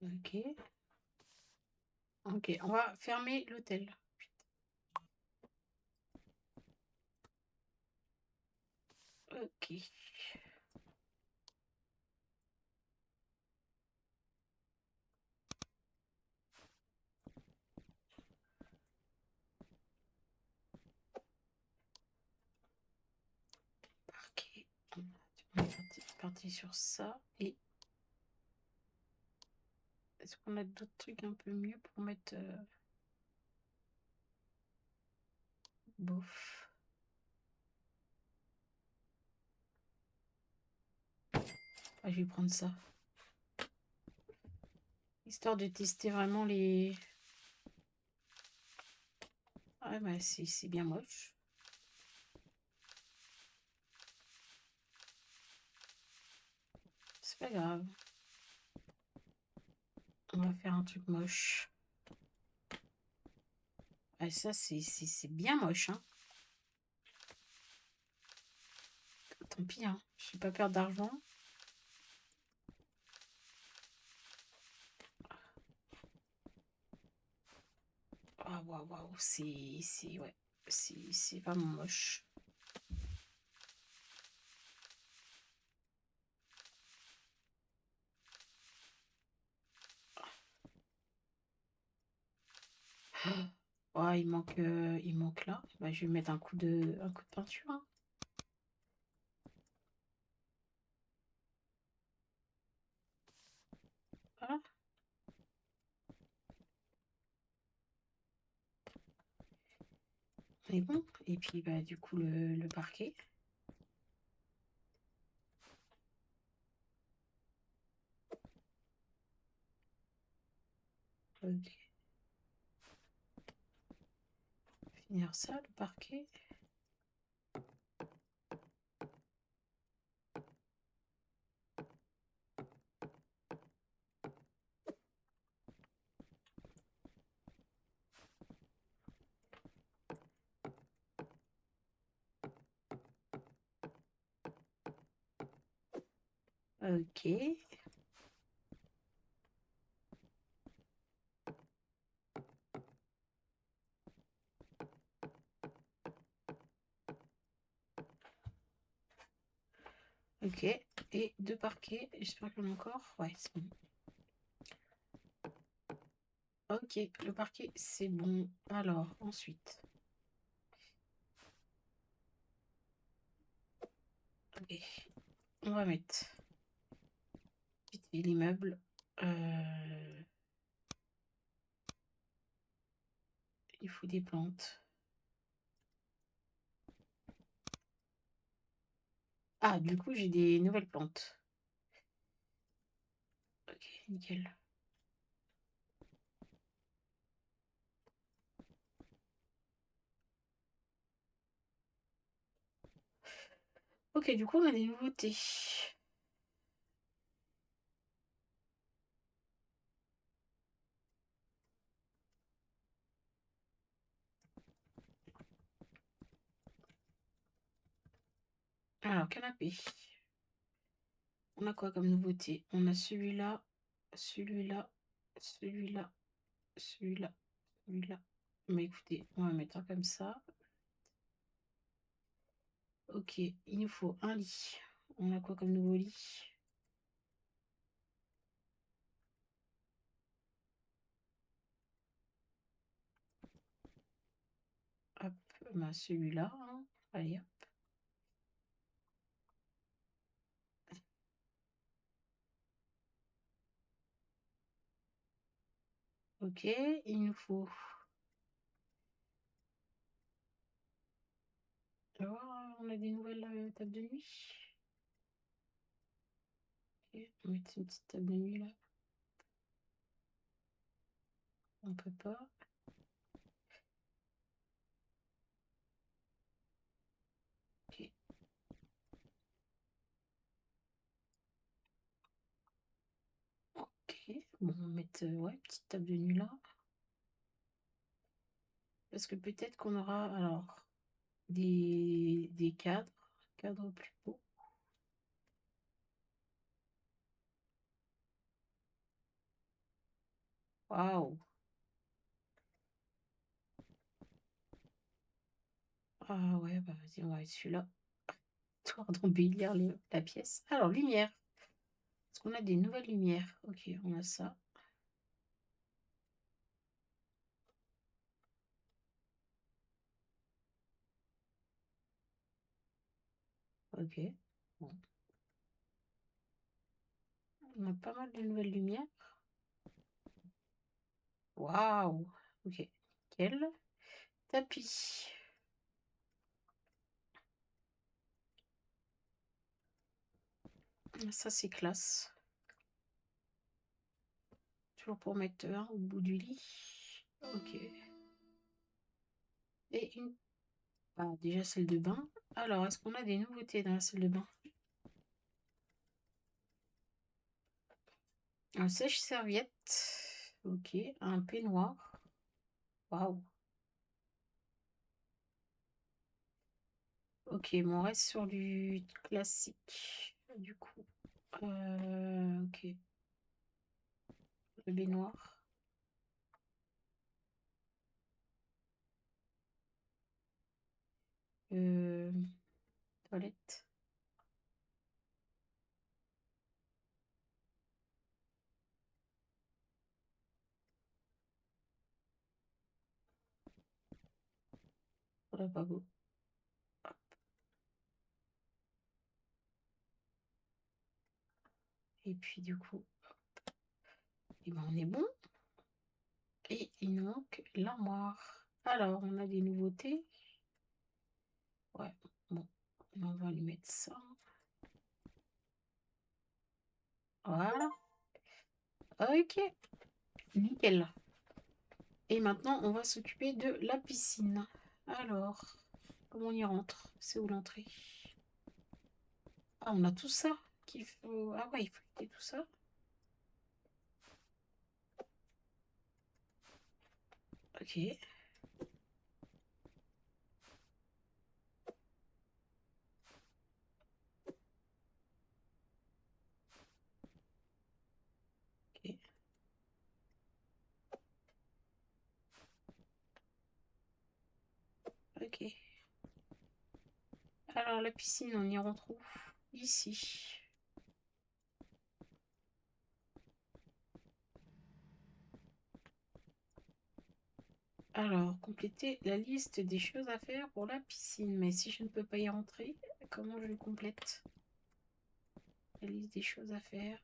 Ok. Ok, on va fermer l'hôtel. Ok. Parquet. On est parti sur ça. Et est-ce qu'on a d'autres trucs un peu mieux pour mettre bof. Ah, je vais prendre ça. Histoire de tester vraiment les... Ah bah c'est bien moche. C'est pas grave. On va faire un truc moche. Ah, ça c'est bien moche, hein. Tant pis, hein. Je n'ai pas peur d'argent. Ah waouh, waouh, ouais, c'est vraiment moche. Oh, il manque là. Bah, je vais mettre un coup de peinture, hein. Voilà. Et bon. Et puis bah du coup le parquet. Ok. Finir ça, le parquet. Ok. Ok. Et deux parquets. J'espère qu'il y en a encore. Ouais, c'est bon. Ok, le parquet, c'est bon. Alors, ensuite. Ok. On va mettre vite fait l'immeuble. Il faut des plantes. Ah, du coup, j'ai des nouvelles plantes. Ok, nickel. Ok, du coup, on a des nouveautés. Alors, canapé. On a quoi comme nouveauté? On a celui-là, celui-là, celui-là, celui-là, celui-là. Mais écoutez, on va mettre un comme ça. Ok, il nous faut un lit. On a quoi comme nouveau lit? Hop, bah celui-là, hein. Allez, hop. Ok, il nous faut... Alors, on a des nouvelles tables de nuit. Ok, on va mettre une petite table de nuit là. On peut pas. Ok. Ok, bon, on va mettre ouais, petite table de nuit là. Parce que peut-être qu'on aura alors des cadres plus beaux. Waouh. Ah ouais, bah vas-y, on va avec celui-là. Histoire d'embellir la pièce. Alors, lumière. Est-ce qu'on a des nouvelles lumières? Ok, on a ça. Ok. Bon. On a pas mal de nouvelles lumières. Waouh. Ok. Quel tapis. Ça, c'est classe. Toujours pour mettre un au bout du lit. Ok. Et une... Ah, déjà salle de bain. Alors, est-ce qu'on a des nouveautés dans la salle de bain? Un sèche-serviette. Ok. Un peignoir. Waouh. Ok, bon, on reste sur du classique. Du coup. Ok. Le baignoire. Euh, Toilette. Lavabo. Et puis du coup, eh ben, on est bon. Et il nous manque l'armoire. Alors, on a des nouveautés. Ouais, bon, on va lui mettre ça. Voilà. Ok, nickel. Et maintenant, on va s'occuper de la piscine. Alors, comment on y rentre? C'est où l'entrée? Ah, on a tout ça qu'il faut... Ah ouais, il faut quitter tout ça. Ok. Ok. Ok. Alors, la piscine, on y retrouve ici. Alors, compléter la liste des choses à faire pour la piscine. Mais si je ne peux pas y rentrer, comment je le complète? La liste des choses à faire.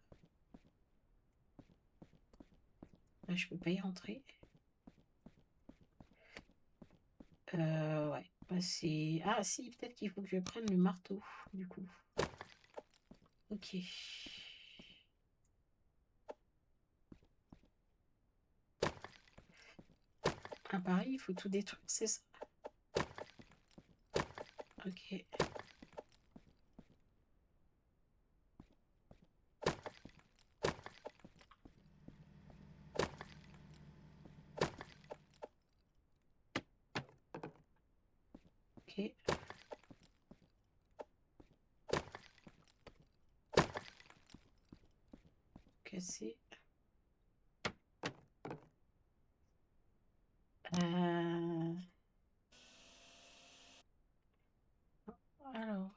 Ah, je peux pas y rentrer. Ouais. Bah, c'est... Ah si, peut-être qu'il faut que je prenne le marteau, du coup. Ok. Ah pareil, il faut tout détruire, c'est ça? Ok. Ok. Casser. Alors.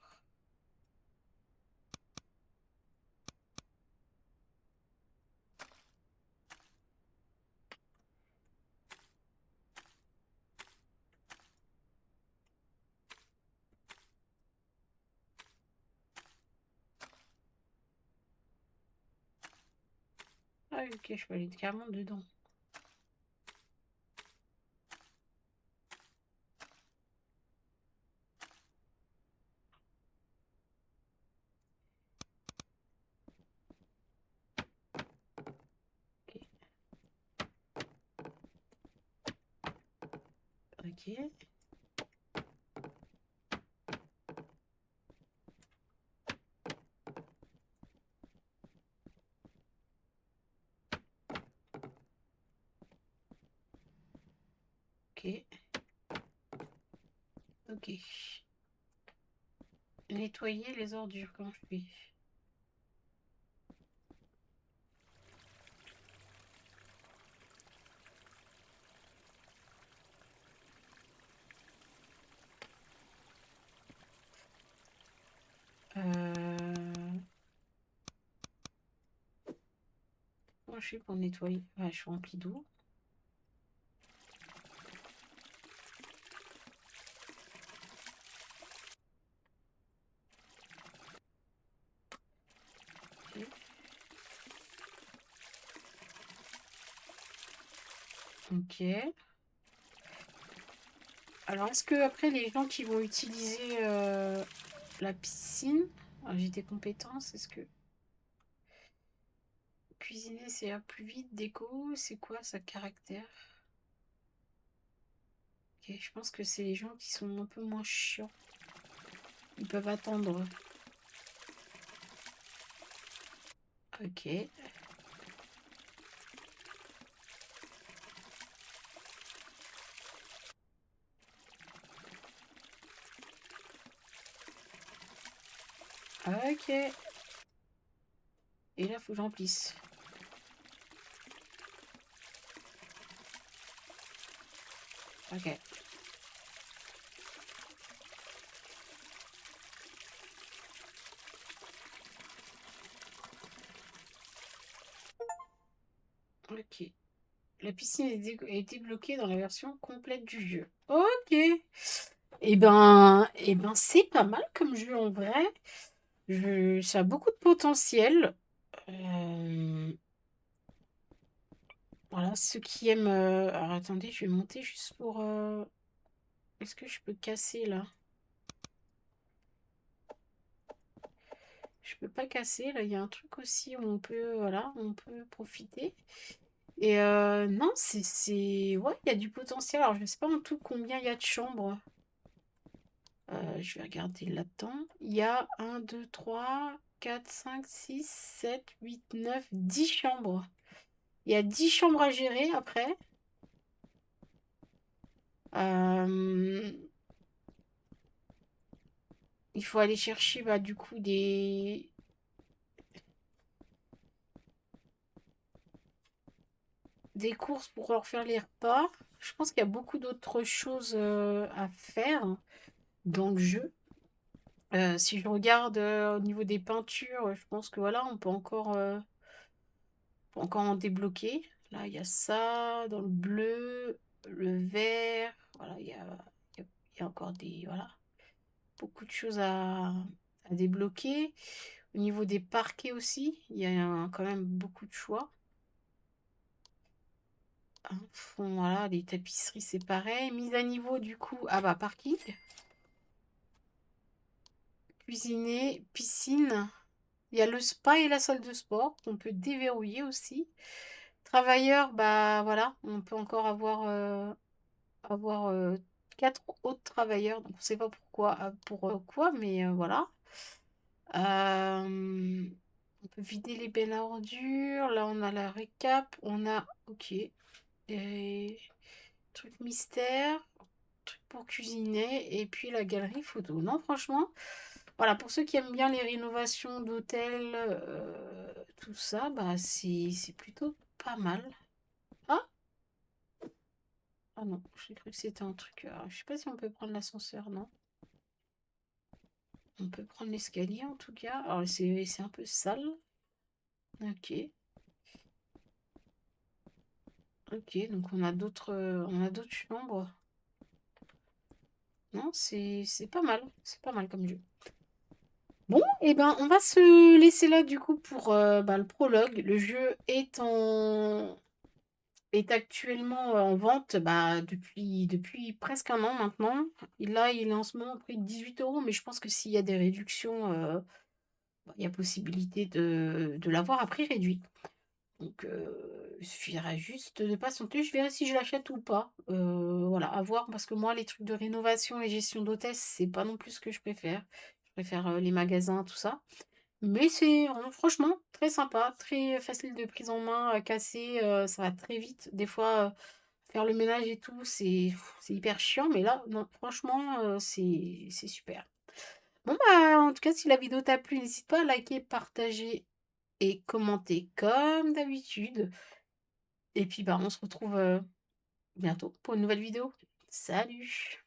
Ah ok, je peux aller carrément dedans. Ok. Ok. Ok. Ok. Nettoyer les ordures, comment je fais? je fais pour nettoyer? Ouais, je suis remplie d'eau. Ok. Ok. Alors, est-ce que après les gens qui vont utiliser la piscine, j'ai des compétences, est-ce que cuisiner c'est plus vite, déco, c'est quoi sa caractère? Ok, je pense que c'est les gens qui sont un peu moins chiants. Ils peuvent attendre. Ok. Ok. Et là, faut que j'emplisse. Ok. Ok. La piscine est débloquée dans la version complète du jeu. Ok. Eh ben, c'est pas mal comme jeu en vrai. Ça a beaucoup de potentiel. Voilà, ceux qui aiment. Alors attendez, je vais monter juste pour. Est-ce que je peux casser là? Je peux pas casser. Là, il y a un truc aussi où on peut. Voilà, on peut profiter. Et non, ouais, il y a du potentiel. Alors, je ne sais pas en tout combien il y a de chambres. Je vais regarder là-dedans. Il y a 1, 2, 3, 4, 5, 6, 7, 8, 9, 10 chambres. Il y a 10 chambres à gérer après. Euh, il faut aller chercher bah, du coup des courses pour leur faire les repas. Je pense qu'il y a beaucoup d'autres choses à faire dans le jeu. Si je regarde au niveau des peintures, je pense que voilà, on peut encore en débloquer. Là, il y a ça, dans le bleu, le vert. Voilà, il y a encore voilà, beaucoup de choses à débloquer. Au niveau des parquets aussi, il y a quand même beaucoup de choix. Voilà, les tapisseries, c'est pareil. Mise à niveau, du coup, ah bah, parking. Cuisiner, piscine. Il y a le spa et la salle de sport qu'on peut déverrouiller aussi. Travailleurs, bah voilà, on peut encore avoir 4 autres travailleurs. Donc on ne sait pas pourquoi, mais voilà. On peut vider les bennes à ordures. Là, on a la récap. On a, ok, des trucs mystères, trucs pour cuisiner. Et puis la galerie photo. Non, franchement, voilà, pour ceux qui aiment bien les rénovations d'hôtels, tout ça, bah c'est plutôt pas mal. Ah, ah non, j'ai cru que c'était un truc. Je sais pas si on peut prendre l'ascenseur, non? On peut prendre l'escalier en tout cas. Alors c'est un peu sale. Ok. Ok, donc on a d'autres chambres. Non, c'est pas mal. C'est pas mal comme jeu. Bon, et ben on va se laisser là du coup pour bah, le prologue. Le jeu est actuellement en vente bah, depuis presque un an maintenant. Et là, il est en ce moment au prix de 18 euros, mais je pense que s'il y a des réductions, bah, il y a possibilité de l'avoir à prix réduit. Donc, il suffira juste de patienter. Je verrai si je l'achète ou pas. Voilà, à voir, parce que moi, les trucs de rénovation, les gestions d'hôtesse, c'est pas non plus ce que je préfère. Je préfère les magasins, tout ça. Mais c'est franchement très sympa, très facile de prise en main, à casser, ça va très vite. Des fois, faire le ménage et tout, c'est hyper chiant, mais là, non, franchement, c'est super. Bon, bah, en tout cas, si la vidéo t'a plu, n'hésite pas à liker, partager et commenter comme d'habitude. Et puis, bah, on se retrouve bientôt pour une nouvelle vidéo. Salut!